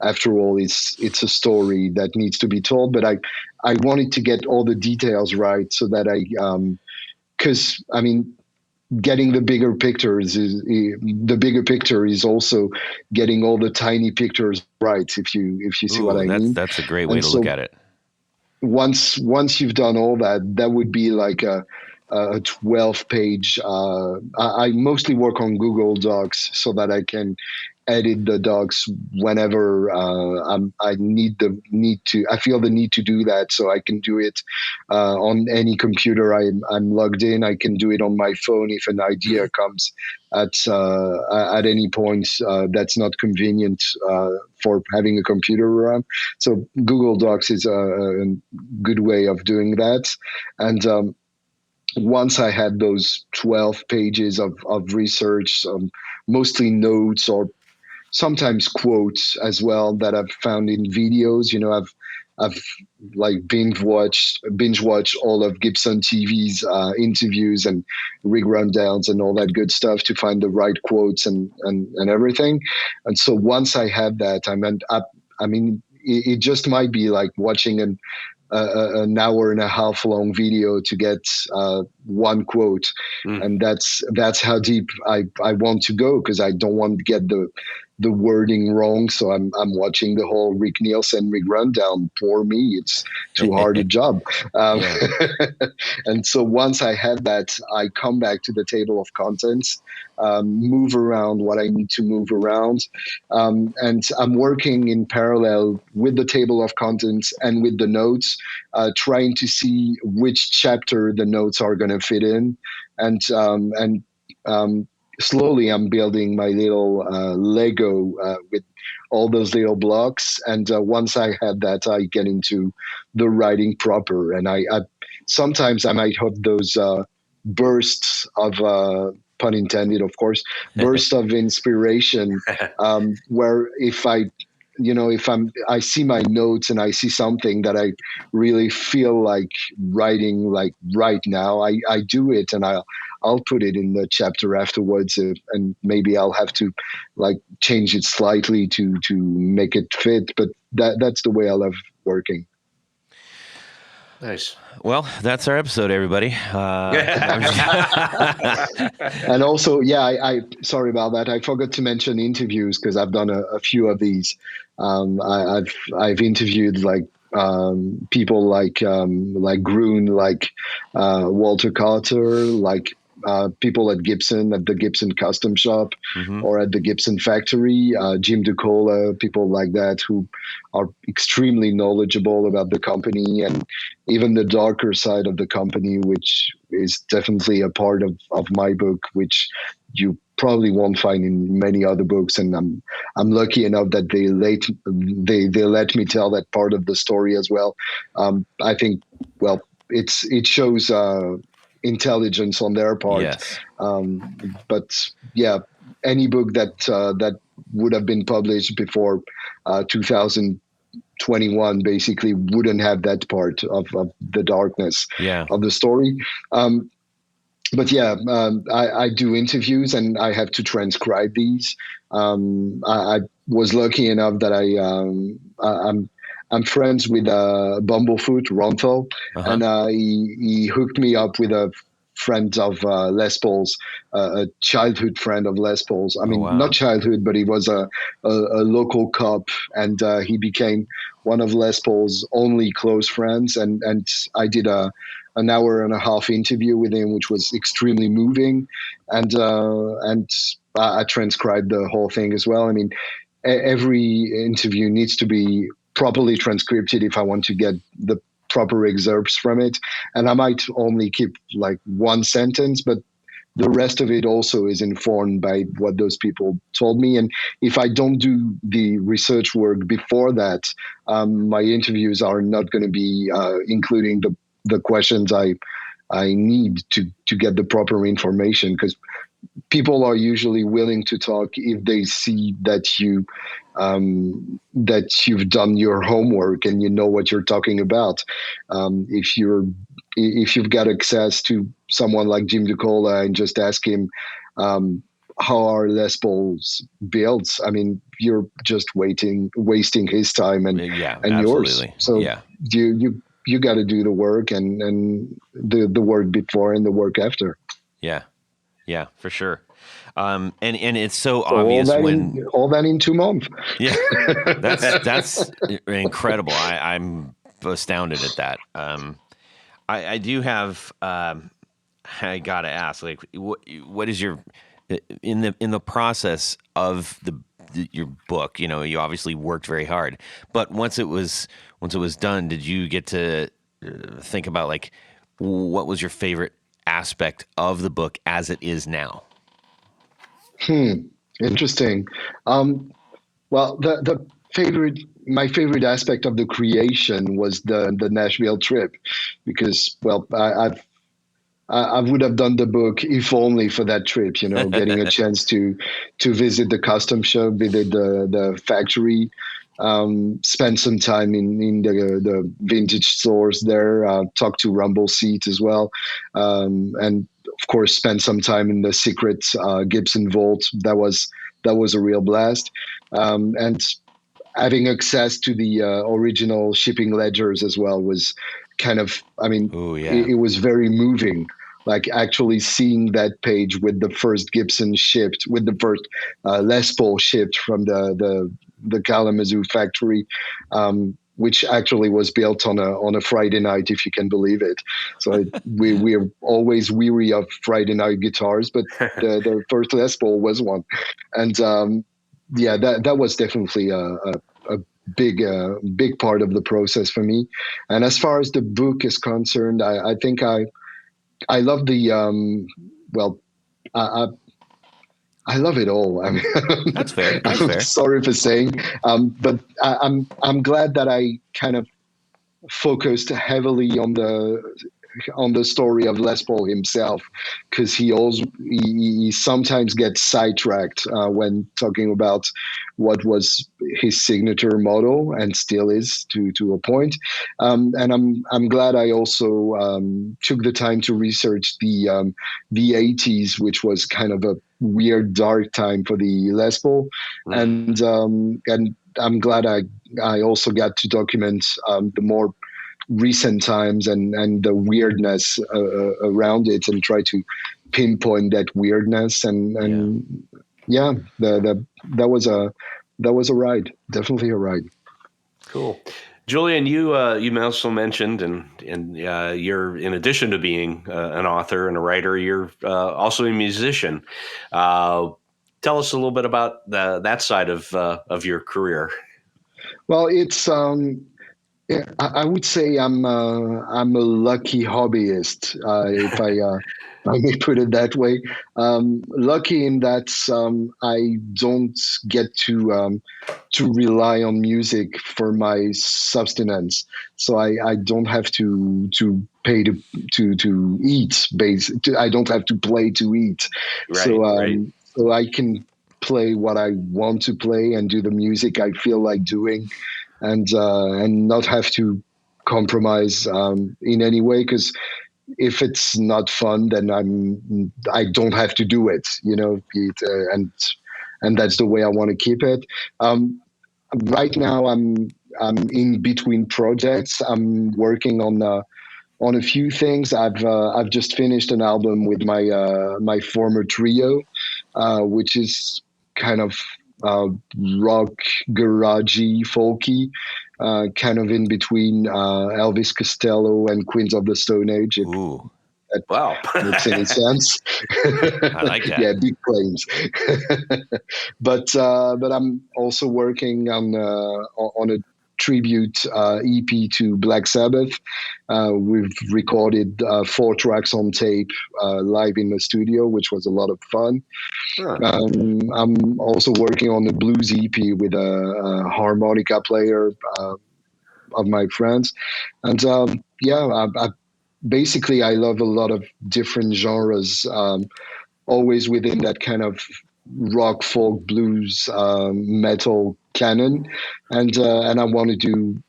after all, it's a story that needs to be told. But I wanted to get all the details right so that because I mean, getting the bigger pictures the bigger picture is also getting all the tiny pictures right. If you see what I mean. That's a great way to look at it. Once you've done all that, that would be like a 12-page. I mostly work on Google Docs so that I can edit the docs whenever I feel the need to do that. So I can do it on any computer I'm logged in. I can do it on my phone if an idea comes at any point that's not convenient for having a computer around. So Google Docs is a good way of doing that. And once I had those 12 pages of research, mostly notes or sometimes quotes as well that I've found in videos. I've like binge watched all of Gibson TV's interviews and rig rundowns and all that good stuff to find the right quotes and everything. And so once I had that, I mean, it just might be like watching an hour and a half long video to get one quote. And that's how deep I want to go, because I don't want to get the wording wrong. So I'm watching the whole Rick Nielsen rig rundown. Poor me, it's too hard a job. And so once I have that, I come back to the table of contents, move around what I need to move around. And I'm working in parallel with the table of contents and with the notes, trying to see which chapter the notes are going to fit in. And slowly I'm building my little Lego with all those little blocks. And once I have that, I get into the writing proper. And I sometimes I might have those bursts of pun intended, of course, bursts of inspiration, where if I see my notes and I see something that I really feel like writing like right now, I do it, and I'll put it in the chapter afterwards, and maybe I'll have to like change it slightly to make it fit. But that's the way I love working. Nice. Well, that's our episode, everybody. And also, I sorry about that. I forgot to mention interviews, because I've done a few of these. I've interviewed like people like Groon, like Walter Carter, like people at Gibson, at the Gibson Custom Shop, or at the Gibson Factory, Jim DeCola, people like that who are extremely knowledgeable about the company and even the darker side of the company, which is definitely a part of my book, which you probably won't find in many other books. And I'm lucky enough that they let me tell that part of the story as well. I think, well, it shows intelligence on their part. Yes. But yeah, any book that would have been published before 2021 basically wouldn't have that part of the darkness of the story. But yeah, I do interviews and I have to transcribe these. I was lucky enough that I'm friends with Bumblefoot Ronthal, and he hooked me up with a friend of Les Paul's, a childhood friend of Les Paul's. I Oh, mean, wow. not childhood, but he was a local cop, and he became one of Les Paul's only close friends. And I did an hour and a half interview with him, which was extremely moving, and I transcribed the whole thing as well. I mean, every interview needs to be properly transcribed if I want to get the proper excerpts from it. And I might only keep like one sentence, but the rest of it also is informed by what those people told me. And if I don't do the research work before that, my interviews are not going to be including the questions I need to get the proper information, because people are usually willing to talk if they see that you've done your homework and you know what you're talking about. If you've got access to someone like Jim DeCola and just ask him how are Les Pauls built, I mean, you're just wasting his time and Yeah, yours. absolutely. So Yeah. you got to do the work and the work before and the work after. Yeah. Yeah, for sure. And it's so So obvious when all that in 2 months. yeah, that's incredible. I'm astounded at that. I do have I gotta ask, like, what is your in the process of your book? You know, you obviously worked very hard, but once it was done, did you get to think about, like, what was your favorite aspect of the book as it is now? Interesting. Well, my favorite aspect of the creation was the Nashville trip, because, well, I would have done the book if only for that trip. You know, getting a chance to visit the custom shop, visit the factory, spend some time in the vintage stores there, talk to Rumble Seat as well, and of course spend some time in the secret Gibson vault. That was a real blast, and having access to the original shipping ledgers as well was kind of, I mean, Oh yeah. it was very moving. Like actually seeing that page with the first Gibson shipped, with the first Les Paul shipped from the Kalamazoo factory, which actually was built on a Friday night, if you can believe it. So we are always weary of Friday night guitars, but the first Les Paul was one, and yeah, that was definitely a big part of the process for me. And as far as the book is concerned, I think I love the well, I, I love it all. I mean, That's fair. That's I'm fair. sorry for saying, but I'm glad that I kind of focused heavily on the story of Les Paul himself, because he sometimes gets sidetracked when talking about what was his signature motto and still is to a point. And I'm glad I also took the time to research the 80s, which was kind of a weird dark time for the Les Paul, and I'm glad I also got to document the more recent times and the weirdness around it, and try to pinpoint that weirdness, and yeah, that was a ride, definitely a ride. Cool. Julian, you also mentioned, and you're, in addition to being an author and a writer, you're also a musician. Tell us a little bit about that side of your career. Well, it's yeah, I would say I'm a lucky hobbyist, if I may put it that way. Lucky in that I don't get to rely on music for my sustenance, so I don't have to pay to eat. I don't have to play to eat. Right, So right. so I can play what I want to play and do the music I feel like doing, and not have to compromise in any way, because if it's not fun, then I don't have to do it, you know. And that's the way I want to keep it. Right now I'm in between projects. I'm working on on a few things. I've just finished an album with my former trio, which is kind of uh, rock, garagey, folky, kind of in between Elvis Costello and Queens of the Stone Age. If Ooh, that Wow. makes any sense. I like that. Yeah, big claims. But I'm also working on a tribute EP to Black Sabbath. We've recorded 4 tracks on tape live in the studio, which was a lot of fun. Huh. I'm also working on a blues EP with a harmonica player of my friends, and yeah, basically I love a lot of different genres. Always within that kind of rock, folk, blues, metal canon, and I want to do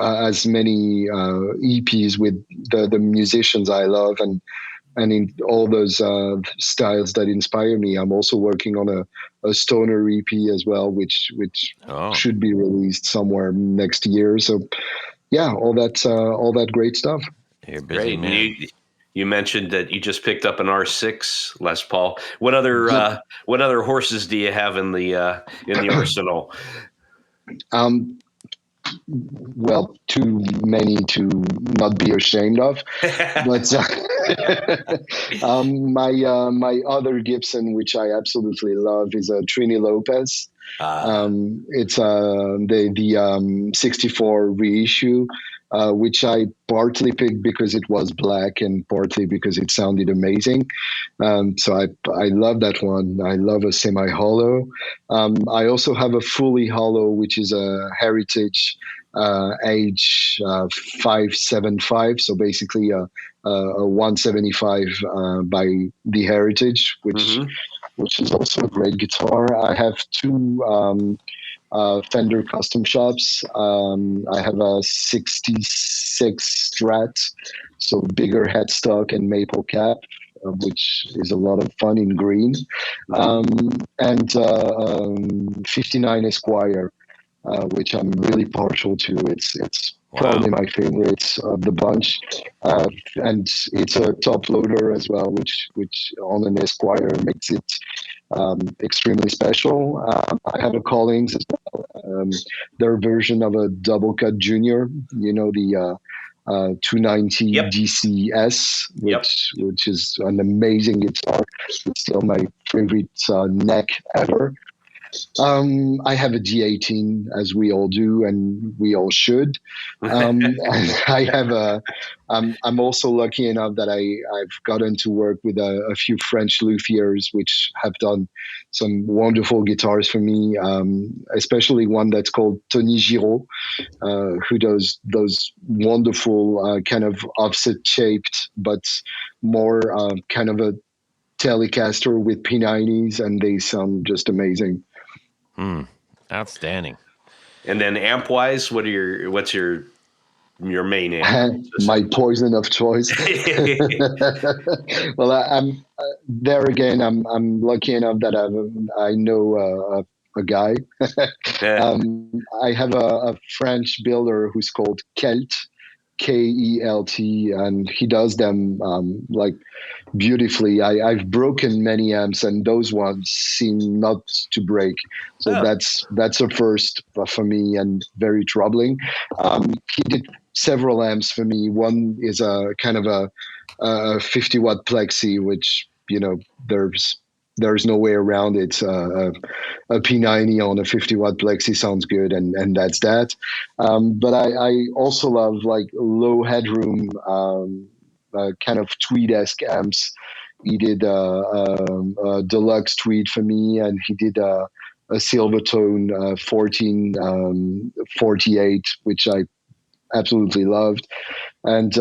as many EPs with the musicians I love, and in all those styles that inspire me. I'm also working on a stoner EP as well, which Oh, should be released somewhere next year. So yeah, all that great stuff. you're a busy Great. And man. you mentioned that you just picked up an R6 Les Paul. Yep. What other horses do you have in the arsenal? Um, well, too many to not be ashamed of. But my other Gibson, which I absolutely love, is a Trini Lopez. uh, It's the 64 reissue, which I partly picked because it was black and partly because it sounded amazing. So I love that one. I love a semi hollow. I also have a fully hollow, which is a Heritage age 575. So basically a 175 by the Heritage, mhm. which is also a great guitar. I have two Fender custom shops. I have a 66 Strat, so bigger headstock and maple cap, which is a lot of fun in green, um, and 59 Esquire, which I'm really partial to. It's Wow. probably my favorite of the bunch, and it's a top loader as well, which on an Esquire makes it extremely special. I have a Collings as well. Their version of a double cut junior, the 290 Yep. DCS, Yep. which is an amazing guitar. It's still my favorite neck ever. I have a D18, as we all do, and we all should. And I have I'm also lucky enough that I've gotten to work with a few French luthiers, which have done some wonderful guitars for me, especially one that's called Tony Giraud, who does those wonderful kind of offset shaped, but more kind of a Telecaster with P90s, and they sound just amazing. Outstanding. And then amp wise, what's your main amp? My poison of choice. Well, I'm there again. I'm lucky enough that I know a guy. I have a French builder who's called Kelt, Kelt, and he does them like beautifully. I've broken many amps, and those ones seem not to break. So Oh, that's a first for me and very troubling. He did several amps for me. One is a kind of a 50-watt plexi, which there's no way around it. A P90 on a 50-watt plexi sounds good, and that's that. But I also love like low headroom, kind of tweed-esque amps. He did a deluxe tweed for me, and he did a Silvertone 1448, which I absolutely loved, and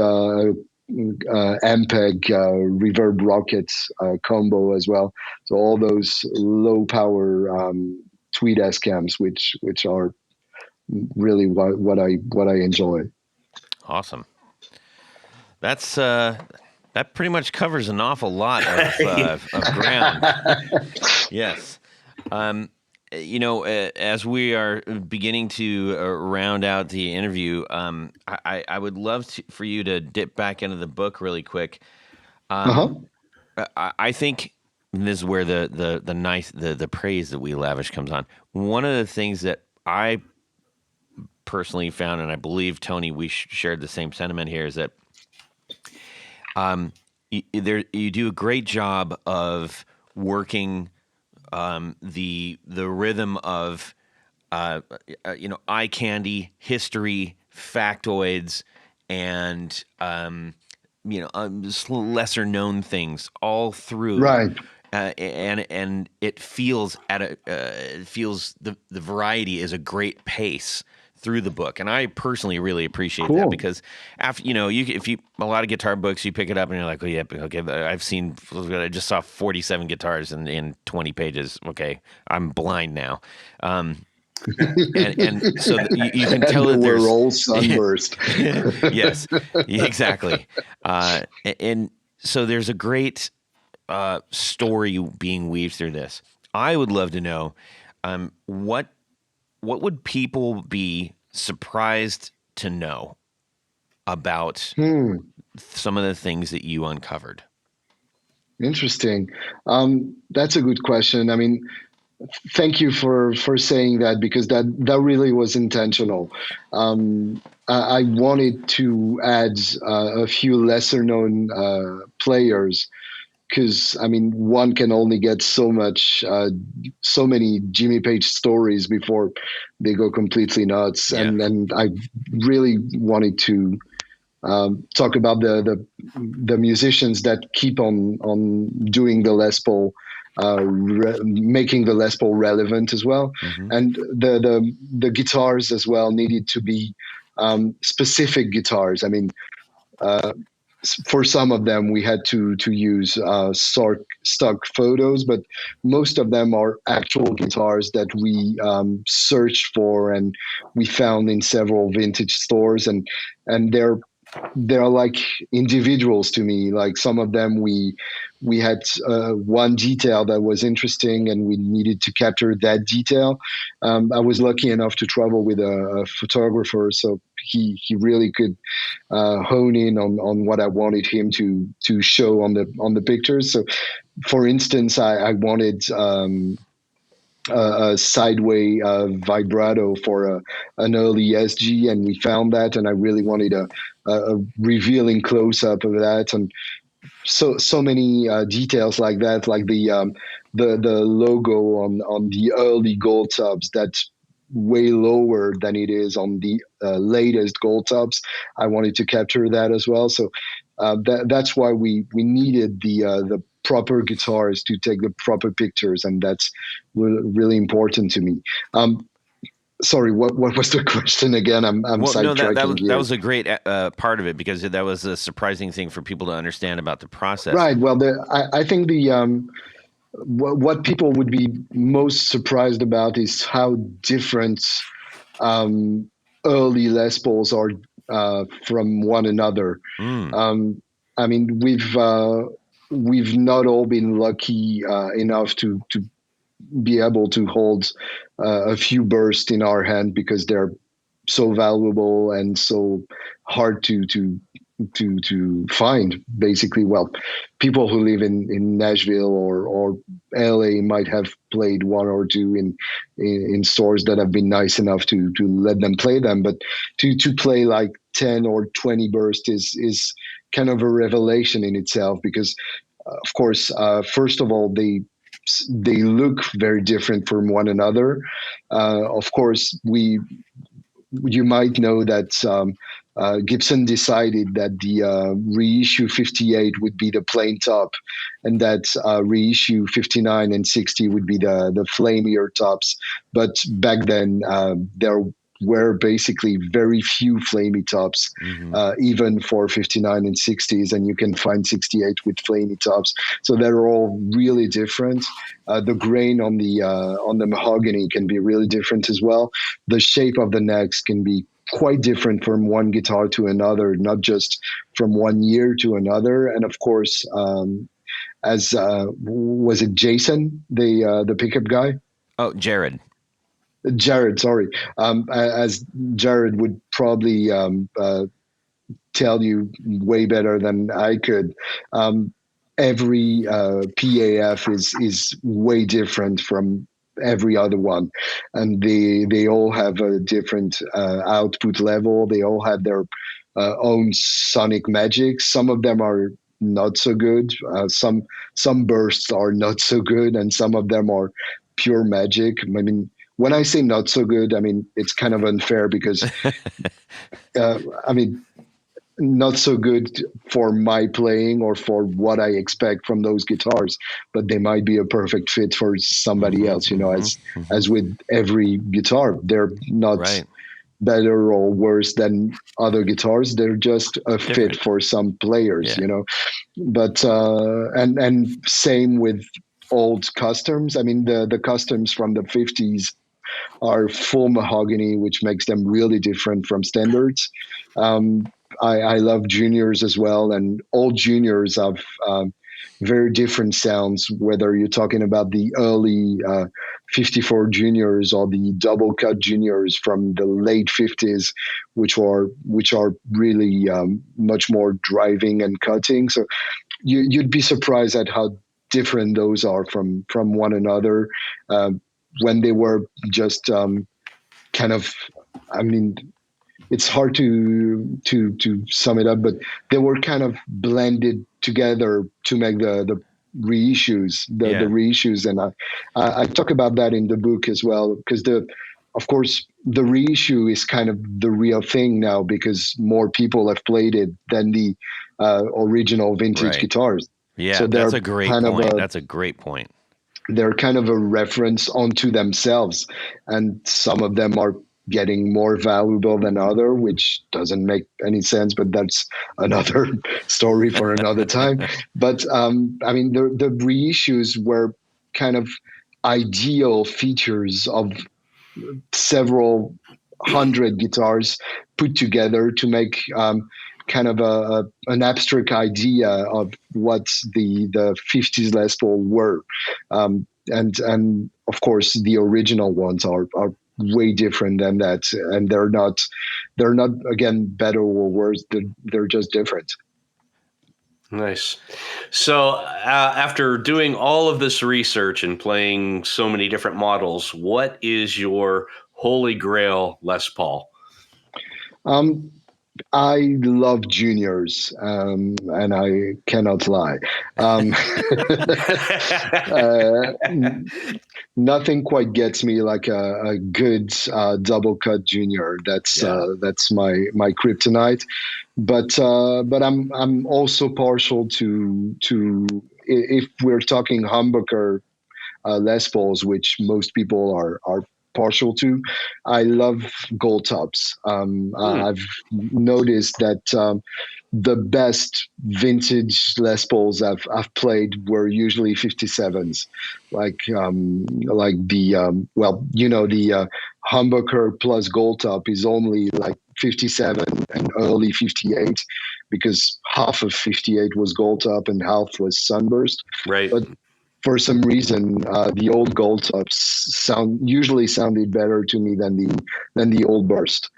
Ampeg Reverb Rockets combo as well. So all those low power tweed esque amps, which are really what I enjoy. Awesome. That's that pretty much covers an awful lot of ground. Yes. as we are beginning to round out the interview, I would love for you to dip back into the book really quick. Uh-huh. I think this is where the praise that we lavish comes on. One of the things that I personally found, and I believe Tony, we shared the same sentiment here, is that you do a great job of working the rhythm of eye candy, history, factoids, and just lesser known things all through. Right. And it feels it feels the variety is a great pace through the book, and I personally really appreciate that, Cool. because after if you a lot of guitar books, you pick it up and you're like, oh yeah, okay, I just saw 47 guitars in 20 pages. Okay, I'm blind now. And so you can tell that we're there's all sunburst. yes, exactly. And so there's a great story being weaved through this. I would love to know what would people be surprised to know about some of the things that you uncovered? Interesting. That's a good question. I mean, thank you for saying that, because that really was intentional. I wanted to add a few lesser known players, because I mean, one can only get so many Jimmy Page stories before they go completely nuts. Yeah. And I really wanted to talk about the musicians that keep on doing the Les Paul, making the Les Paul relevant as well. Mm-hmm. And the guitars as well needed to be specific guitars. I mean, for some of them we had to use stock photos, but most of them are actual guitars that we searched for and we found in several vintage stores, and they're like individuals to me. Like, some of them we had one detail that was interesting and we needed to capture that detail. I was lucky enough to travel with a photographer, so he really could hone in on what I wanted him to show on the pictures. So, for instance, I wanted a sideway vibrato for an early SG, and we found that, and I really wanted a revealing close up of that, and so many details like that, like the logo on the early gold tubs that's way lower than it is on the latest gold tubs. I wanted to capture that as well. So that's why we needed the proper guitars to take the proper pictures, and that's really important to me. Sorry, what was the question again? I'm Well, no, sidetracking that was a great part of it, because that was a surprising thing for people to understand about the process. Right. Well, I think what people would be most surprised about is how different early Les Pauls are from one another. I mean, we've not all been lucky enough to be able to hold a few bursts in our hand, because they're so valuable and so hard to find. Basically, well, people who live in Nashville or LA might have played one or two in stores that have been nice enough to let them play them, but to play like 10 or 20 bursts is kind of a revelation in itself, because of course, first of all, they look very different from one another. Of course, you might know that Gibson decided that the reissue 58 would be the plain top, and that reissue 59 and 60 would be the flamier tops. But back then, there were basically very few flamey tops, even for 59 and 60s, and you can find 68 with flamey tops. So they're all really different. The grain on the mahogany can be really different as well. The shape of the necks can be quite different from one guitar to another, not just from one year to another. And of course, as was it Jason, the pickup guy? Oh, Jared. Jared, sorry. As Jared would probably tell you way better than I could. Every PAF is way different from every other one, and they all have a different output level. They all have their own sonic magic. Some of them are not so good. Some bursts are not so good, and some of them are pure magic. I mean, when I say not so good, I mean it's kind of unfair because I mean not so good for my playing or for what I expect from those guitars, but they might be a perfect fit for somebody else. You know, as with every guitar, they're not Right. better or worse than other guitars. They're just a fit Different. for some players. Yeah. You know, but and same with old customs. I mean, the customs from the 50s are full mahogany, which makes them really different from standards. I love juniors as well, and all juniors have very different sounds, whether you're talking about the early 54 juniors or the double cut juniors from the late 50s, which are really much more driving and cutting. So you'd be surprised at how different those are from one another when they were just kind of, I mean, it's hard to sum it up, but they were kind of blended together to make the reissues, the Yeah. reissues, and I talk about that in the book as well, because of course the reissue is kind of the real thing now because more people have played it than the original vintage Right. guitars. Yeah, So that's a great kind of point. a That's a great point. they're kind of a reference onto themselves, and some of them are getting more valuable than other, which doesn't make any sense, but that's another story for another time. But I mean, the reissues were kind of ideal features of several hundred guitars put together to make kind of an abstract idea of what the 50s Les Paul were. And of course the original ones are way different than that, and they're not again better or worse. They're just different. Nice. So, after doing all of this research and playing so many different models, what is your holy grail Les Paul? um I love juniors, and I cannot lie. Um, Nothing quite gets me like a good double cut junior. Yeah. That's my kryptonite. But I'm also partial to if we're talking humbucker Les Pauls, which most people are partial to. I love gold tops. Hmm. I've noticed that the best vintage Les Pauls I've played were usually 57s, like the well, you know, the humbucker plus gold top is only like 57 and early 58 because half of 58 was gold top and half was sunburst. Right. But for some reason, the old gold tops usually sounded better to me than the old burst.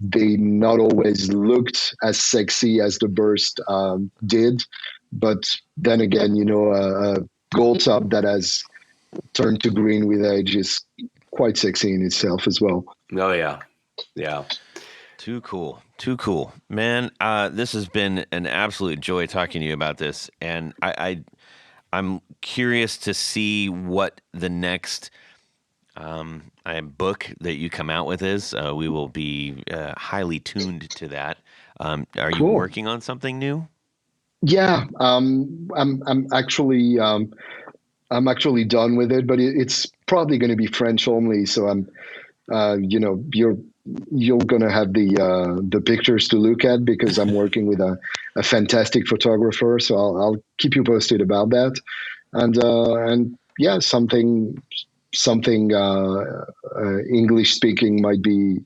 They not always looked as sexy as the burst did, but then again, you know, a gold top that has turned to green with age is quite sexy in itself as well. Oh, yeah. Yeah. Too cool. Too cool. Man, this has been an absolute joy talking to you about this. And I'm curious to see what the next book that you come out with is. We will be highly tuned to that. Are you Cool. working on something new? Yeah, I'm actually done with it, but it's probably going to be French only. So you know, you're gonna have the pictures to look at because I'm working with a fantastic photographer. So I'll keep you posted about that. And yeah, something English speaking might be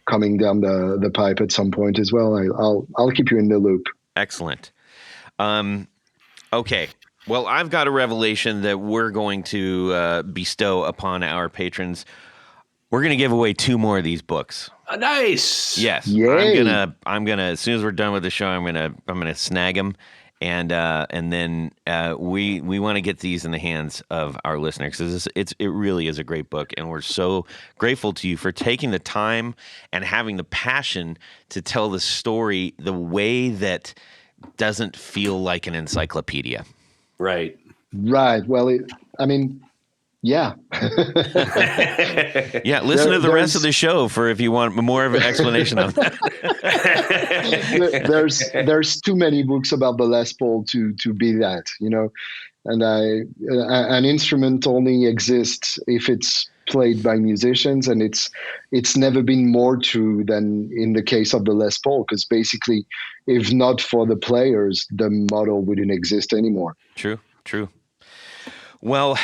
coming down the pipe at some point as well. I'll keep you in the loop. Excellent. Okay. Well, I've got a revelation that we're going to bestow upon our patrons. We're going to give away 2 more of these books. Nice. Yes, Yay. I'm gonna. As soon as we're done with the show, I'm gonna snag them, and then we want to get these in the hands of our listeners because it really is a great book, and we're so grateful to you for taking the time and having the passion to tell the story the way that doesn't feel like an encyclopedia. Right. Right. Well, yeah. Yeah, listen to the rest of the show for if you want more of an explanation of that. There's too many books about the Les Paul to be that, and an instrument only exists if it's played by musicians, and it's never been more true than in the case of the Les Paul, because basically, if not for the players, the model wouldn't exist anymore. True. Well,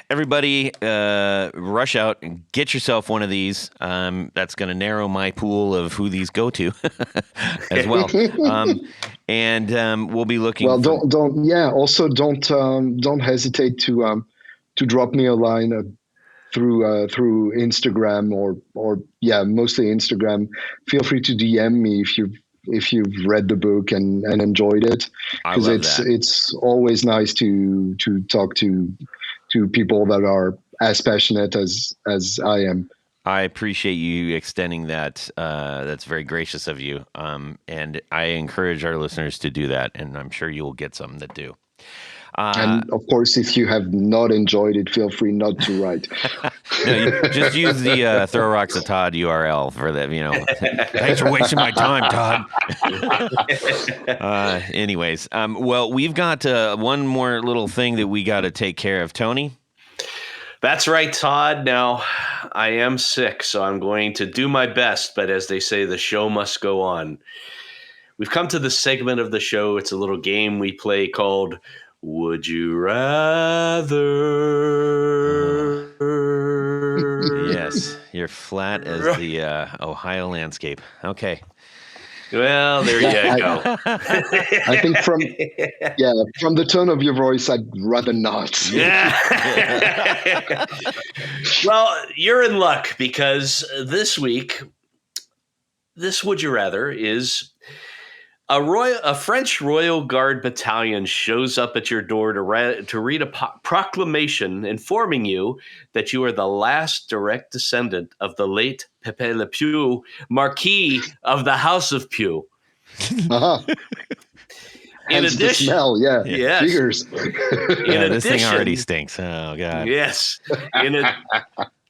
everybody, rush out and get yourself one of these. That's going to narrow my pool of who these go to as well. And we'll be looking. Well, Also, don't hesitate to drop me a line through Instagram or mostly Instagram. Feel free to DM me if you've read the book and enjoyed it, because it's always nice to talk to people that are as passionate as I am. I appreciate you extending that. That's very gracious of you. And I encourage our listeners to do that, and I'm sure you will get some that do. And of course, if you have not enjoyed it, feel free not to write. No, you just use the Throw Rocks at Todd URL for that. Thanks for wasting my time, Todd. Anyways, well, we've got one more little thing that we got to take care of. Tony? That's right, Todd. Now, I am sick, so I'm going to do my best, but as they say, the show must go on. We've come to the segment of the show. It's a little game we play called Would You Rather? Yes, you're flat as the Ohio landscape. Okay. Well, there you go. I think from the tone of your voice, I'd rather not. Yeah. Well, you're in luck because this week, this Would You Rather is a French Royal Guard battalion shows up at your door to read a proclamation informing you that you are the last direct descendant of the late Pépé Le Pew, Marquis of the House of Pew. Uh-huh. In addition, the smell, yes. figures. This thing already stinks. Oh God. Yes.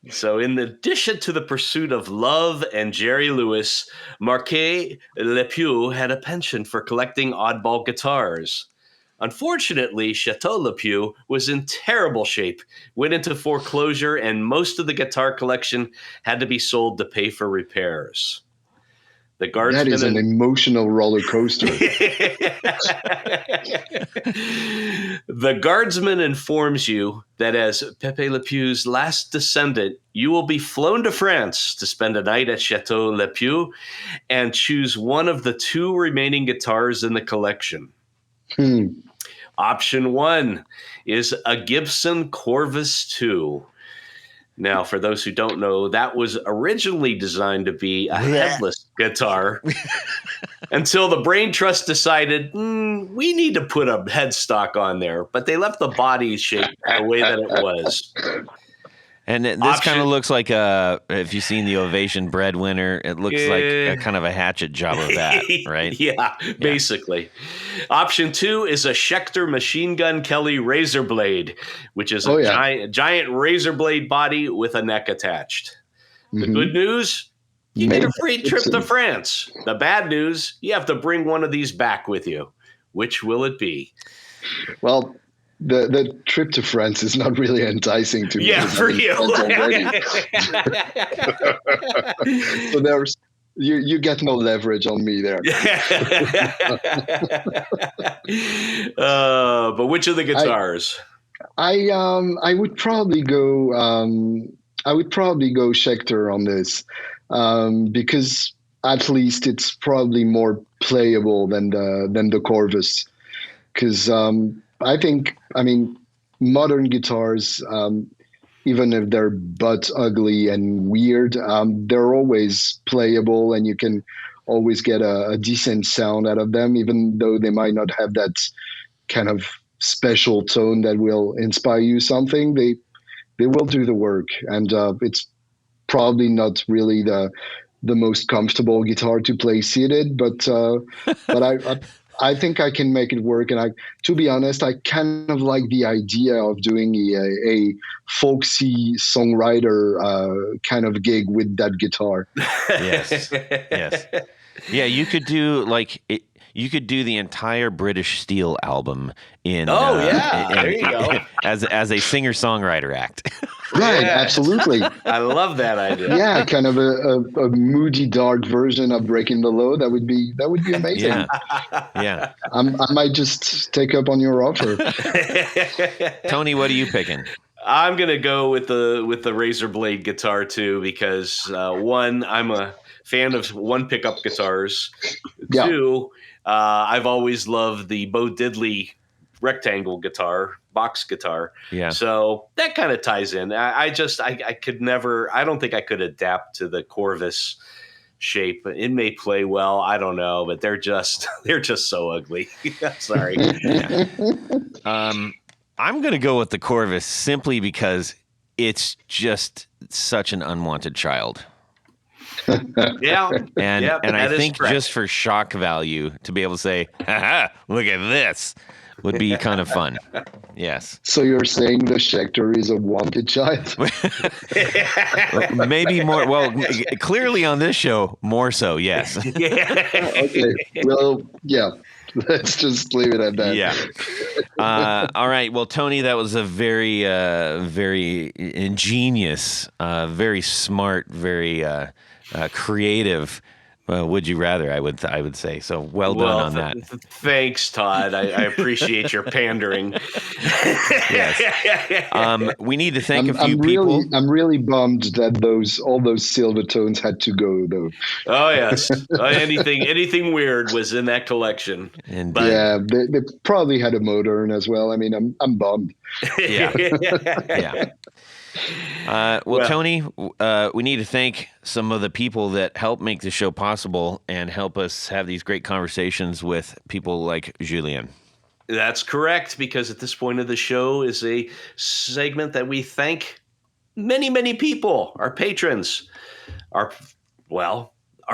So in addition to the pursuit of love and Jerry Lewis, Marquis Le Pew had a penchant for collecting oddball guitars. Unfortunately, Chateau Le Pew was in terrible shape, went into foreclosure, and most of the guitar collection had to be sold to pay for repairs. The guardsman that is an emotional roller coaster. The guardsman informs you that as Pépé Le Pew's last descendant, you will be flown to France to spend a night at Chateau Le Pew and choose one of the 2 remaining guitars in the collection. Option 1 is a Gibson Corvus II. Now, for those who don't know, that was originally designed to be a headless guitar until the Brain Trust decided, we need to put a headstock on there. But they left the body shape the way that it was. And this kind of looks like if you've seen the Ovation Breadwinner, it looks like a kind of a hatchet job of that, right? Yeah, basically. Option 2 is a Schecter Machine Gun Kelly razor blade, which is a giant razor blade body with a neck attached. The good news, you get a free trip to France. The bad news, you have to bring one of these back with you. Which will it be? Well, the trip to France is not really enticing to me. Yeah, for you. So there's you get no leverage on me there. But which of the guitars? I would probably go Schecter on this, because at least it's probably more playable than the Corvus. Because I think, I mean, modern guitars, even if they're butt ugly and weird, they're always playable, and you can always get a decent sound out of them, even though they might not have that kind of special tone that will inspire you something. They will do the work, and it's probably not really the most comfortable guitar to play seated, but I think I can make it work. And to be honest, I kind of like the idea of doing a folksy songwriter kind of gig with that guitar. Yes. Yes. Yeah, you could do you could do the entire British Steel album in there you go. as a singer-songwriter act. Right, Yes. absolutely. I love that idea. Yeah, kind of a moody, dark version of Breaking the Law. That would be amazing. Yeah. Yeah. I might just take up on your offer. Tony, what are you picking? I'm gonna go with the Razor Blade guitar too, because one, I'm a fan of one pickup guitars. Yeah. Two, I've always loved the Bo Diddley rectangle guitar, box guitar. Yeah. So that kind of ties in. I could never. I don't think I could adapt to the Corvus shape. It may play well. I don't know, but they're just so ugly. Sorry. Yeah. I'm going to go with the Corvus simply because it's just such an unwanted child. Yeah. And Yep, and I that is think correct. just for shock value to be able to say, "Ha, look at this," would be kind of fun. Yes. So you're saying the Schecter is a wanted child? Maybe more. Well, clearly on this show, more so. Yes. Okay. Well, yeah. Let's just leave it at that. Yeah. All right. Well, Tony, that was a very, very ingenious, very smart, very creative. Would you rather? I would say so. Well done on that. Thanks, Todd. I appreciate your pandering. Yes. We need to thank a few I'm people. I'm really bummed that all those silver tones had to go though. Oh yes, anything weird was in that collection. And But- Yeah, they probably had a modern as well. I mean, I'm bummed. Yeah. Yeah. Well, Tony, we need to thank some of the people that help make the show possible and help us have these great conversations with people like Julien. That's correct, because at this point of the show is a segment that we thank many people, our patrons, our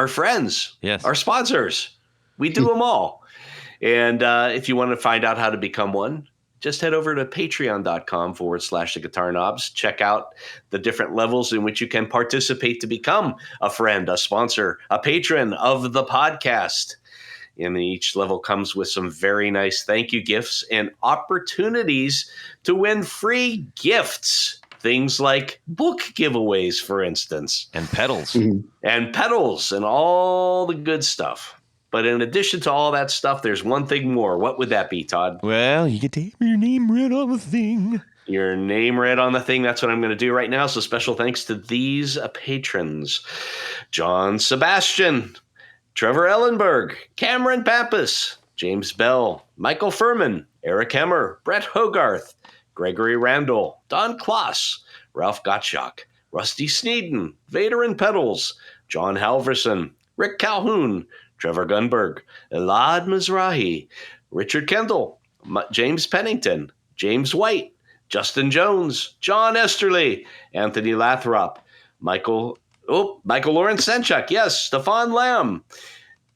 friends, Yes. our sponsors. We do them all. And if you want to find out how to become one, just head over to patreon.com/the Guitar Knobs. Check out the different levels in which you can participate to become a friend, a sponsor, a patron of the podcast. And each level comes with some very nice thank you gifts and opportunities to win free gifts. Things like book giveaways, for instance, And pedals. and pedals and all the good stuff. But in addition to all that stuff, there's one thing more. What would that be, Todd? Well, you get to have your name read on the thing. Your name read on the thing. That's what I'm going to do right now. So special thanks to these patrons: John Sebastian, Trevor Ellenberg, Cameron Pappas, James Bell, Michael Furman, Eric Hemmer, Brett Hogarth, Gregory Randall, Don Kloss, Ralph Gottschalk, Rusty Sneeden, Vader and Pedals, John Halverson, Rick Calhoun, Trevor Gunberg, Elad Mizrahi, Richard Kendall, James Pennington, James White, Justin Jones, John Esterly, Anthony Lathrop, Michael Lawrence Senchuk, yes, Stefan Lamb,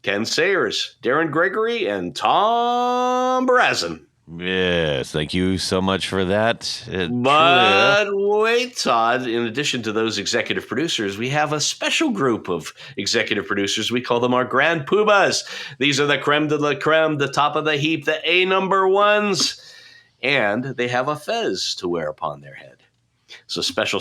Ken Sayers, Darren Gregory, and Tom Brazen. Yes, thank you so much for that. But wait, Todd, in addition to those executive producers, we have a special group of executive producers. We call them our Grand Poobahs. These are the creme de la creme, the top of the heap, the A number ones. And they have a fez to wear upon their head. So special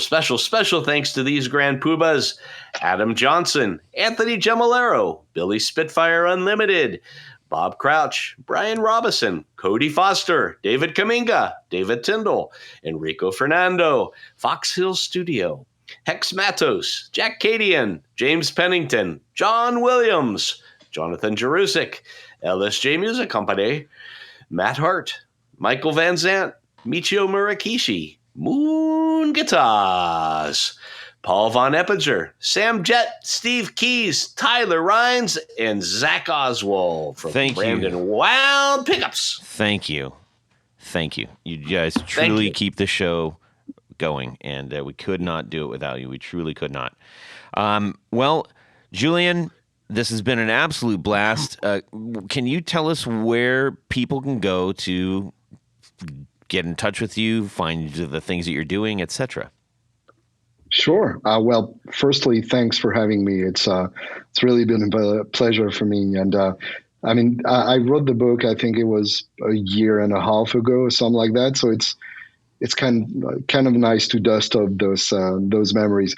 thanks to these Grand Poobahs: Adam Johnson, Anthony Gemolero, Billy Spitfire Unlimited, Bob Crouch, Brian Robison, Cody Foster, David Kaminga, David Tyndall, Enrico Fernando, Fox Hill Studio, Hex Matos, Jack Cadian, James Pennington, John Williams, Jonathan Jerusik, LSJ Music Company, Matt Hart, Michael Van Zant, Michio Murakishi, Moon Guitars, Paul Von Eppinger, Sam Jett, Steve Keys, Tyler Rhines, and Zach Oswald from Thank you. Brandon Wild Pickups. Thank you. You guys truly you. keep the show going, and we could not do it without you. We truly could not. Well, Julien, this has been an absolute blast. Can you tell us where people can go to get in touch with you, find the things that you're doing, etc.? Sure. Well, firstly, thanks for having me. It's really been a pleasure for me. And I wrote the book. I think it was a year and a half ago, or something like that. So it's kind of nice to dust off those memories.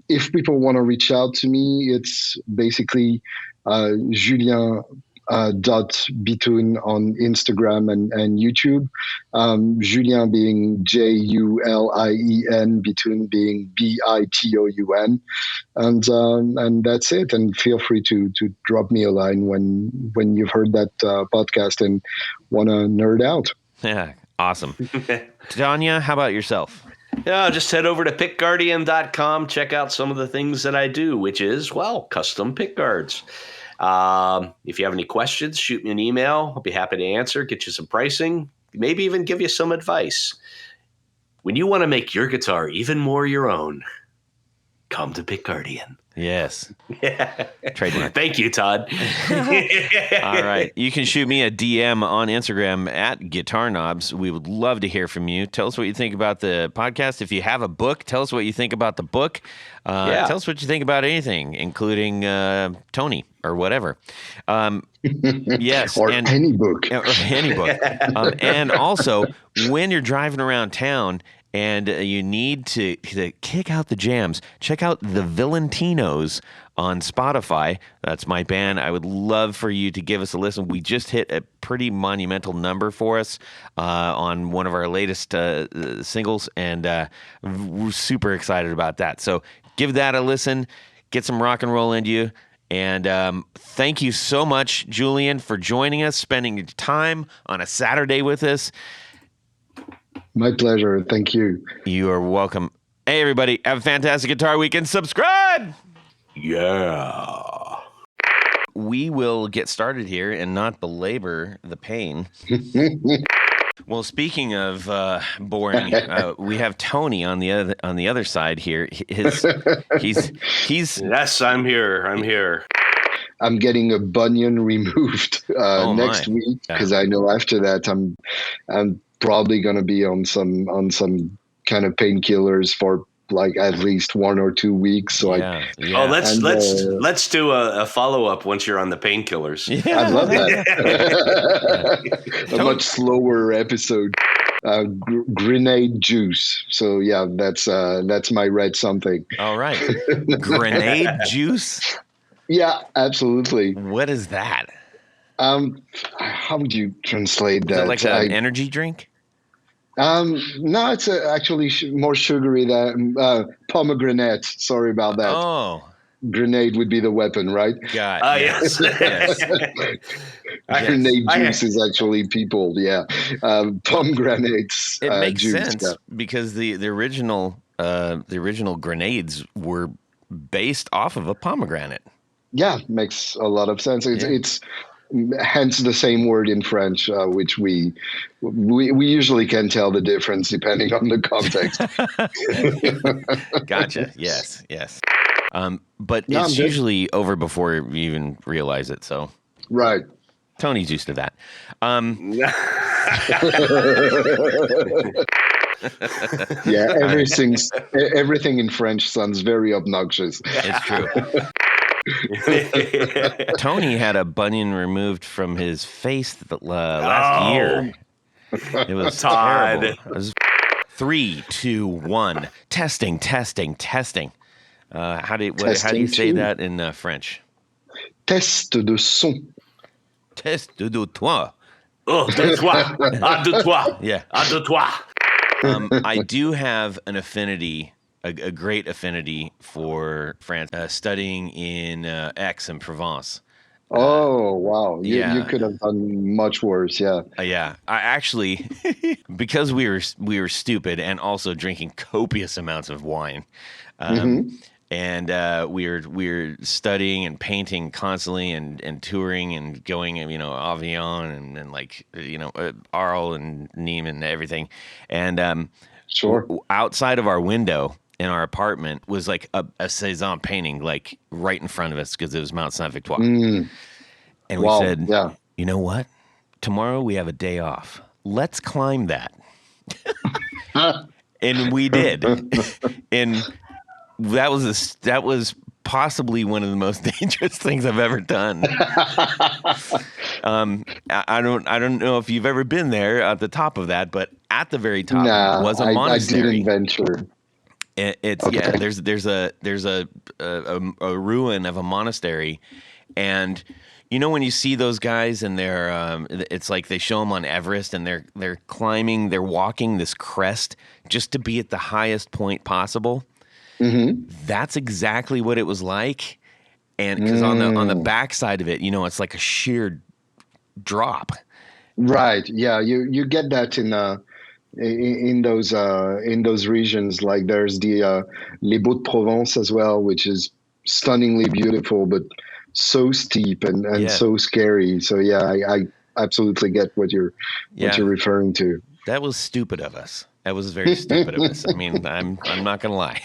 If people want to reach out to me, it's basically Julien Bitoun on Instagram and YouTube. Julien being Julien, Bitoun being Bitoun, and that's it. And feel free to drop me a line when you've heard that podcast and want to nerd out. Yeah, awesome. Tanya, how about yourself? Yeah, just head over to pickguardian.com. Check out some of the things that I do, which is, well, custom pick guards. If you have any questions, shoot me an email. I'll be happy to answer, get you some pricing, maybe even give you some advice. When you want to make your guitar even more your own, come to Pick Guardian. Yes. Yeah. Trademark. Thank you, Todd. All right. You can shoot me a DM on Instagram at Guitar Knobs. We would love to hear from you. Tell us what you think about the podcast. If you have a book, tell us what you think about the book. Tell us what you think about anything, including Tony or whatever. Yes. Or any book. Or any book. And also, when you're driving around town and you need to kick out the jams, check out the Valentinos on Spotify. That's my band. I would love for you to give us a listen. We just hit a pretty monumental number for us on one of our latest singles, and we're super excited about that. So give that a listen. Get some rock and roll into you. And thank you so much, Julien, for joining us, spending your time on a Saturday with us. My pleasure. Thank you. You are welcome. Hey, everybody. Have a fantastic Guitar Week and subscribe. Yeah. We will get started here and not belabor the pain. Well, speaking of boring, we have Tony on the other side here. He's Yes, I'm here. I'm getting a bunion removed next week because I know after that I'm probably going to be on some kind of painkillers for like at least 1 or 2 weeks. So Oh, let's do a follow up once you're on the painkillers. Yeah. I love that. A much slower episode. Grenade juice. So yeah, that's my red something. All right. Grenade juice? Yeah, absolutely. What is that? How would you translate that? Is it like an energy drink? No, it's actually more sugary than pomegranate. Sorry about that. Oh. Grenade would be the weapon, right? God. Yes. Yes. Grenade juice is actually people. Yeah. Pomegranates. It makes juice, sense because the original grenades were based off of a pomegranate. Yeah, makes a lot of sense. It's hence the same word in French, which we usually can tell the difference depending on the context. Gotcha. Yes. But it's usually over before you even realize it. So right. Tony's used to that. Yeah, everything in French sounds very obnoxious. It's true. Tony had a bunion removed from his face last year. It was Todd. terrible. It was 3, 2, 1. Testing. How do you say that in French? Test de son. Test de toi. Oh, de toi. Ah, de toi. Yeah. Ah, de toi. I do have an affinity, a great affinity for France, studying in Aix-en-Provence. Oh, wow. You Yeah. could have done much worse. Yeah. Yeah, I actually, because we were stupid and also drinking copious amounts of wine, um, Hmm. and we were studying and painting constantly and touring and going, Avion and like Arles and Nîmes and everything, and Sure. outside of our window in our apartment was like a Cézanne painting, like right in front of us because it was Mount Saint Victoire, Mm, and we wow. said, Yeah. you know what? Tomorrow we have a day off. Let's climb that. And we did. And that was possibly one of the most dangerous things I've ever done. I don't know if you've ever been there at the top of that, but at the very top Nah, was a I didn't monastery. venture. It's Okay. yeah. There's a ruin of a monastery, and when you see those guys and it's like they show them on Everest and they're climbing, they're walking this crest just to be at the highest point possible. Hmm. That's exactly what it was like, and because on the Mm. backside of it, it's like a sheer drop. Right. Yeah. You get that in those regions. Like there's the Les Baux de Provence as well, which is stunningly beautiful, but so steep and Yeah, so scary. So yeah, I absolutely get what yeah. you're referring to. That was stupid of us. That was very stupid of us. I mean, I'm not gonna lie.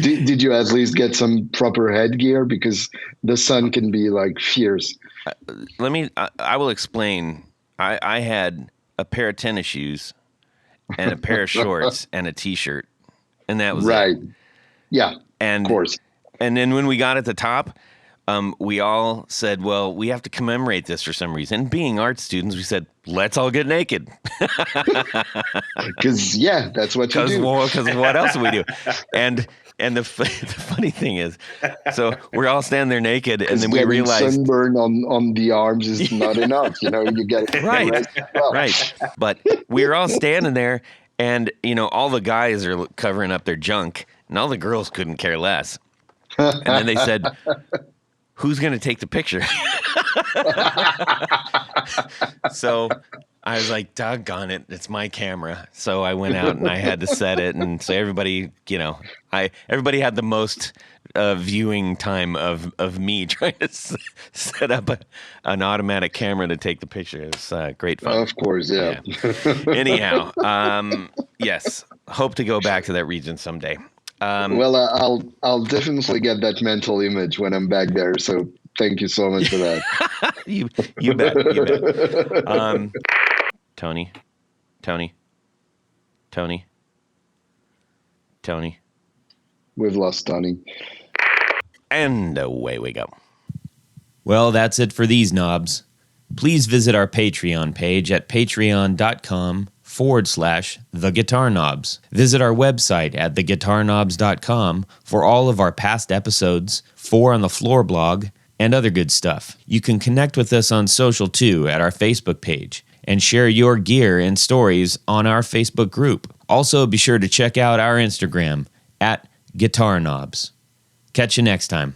Did you at least get some proper headgear because the sun can be like fierce? I will explain. I had a pair of tennis shoes and a pair of shorts and a t-shirt, and that was it. Right. Yeah. Of And course. and then when we got at the top, we all said, "Well, we have to commemorate this for some reason." And being art students, we said, "Let's all get naked." Because yeah, that's what you Because do. what else do we do? And the funny thing is, so we're all standing there naked, and then we Getting realized, sunburn on the arms is not enough. You get the right, rest as well. right. But we were all standing there, and all the guys are covering up their junk, and all the girls couldn't care less. And then they said, "Who's going to take the picture?" So I was like, doggone it, it's my camera. So I went out and I had to set it. And so everybody, everybody had the most viewing time of me trying to set up an automatic camera to take the picture. It was great fun. Of course, yeah. Anyhow, yes, hope to go back to that region someday. Well, I'll definitely get that mental image when I'm back there. So thank you so much for that. you bet. You bet. Tony. We've lost Tony. And away we go. Well, that's it for these knobs. Please visit our Patreon page at patreon.com/The Guitar Knobs. Visit our website at theguitarknobs.com for all of our past episodes, 4 on the Floor blog, and other good stuff. You can connect with us on social too at our Facebook page and share your gear and stories on our Facebook group. Also, be sure to check out our Instagram at Guitar Knobs. Catch you next time.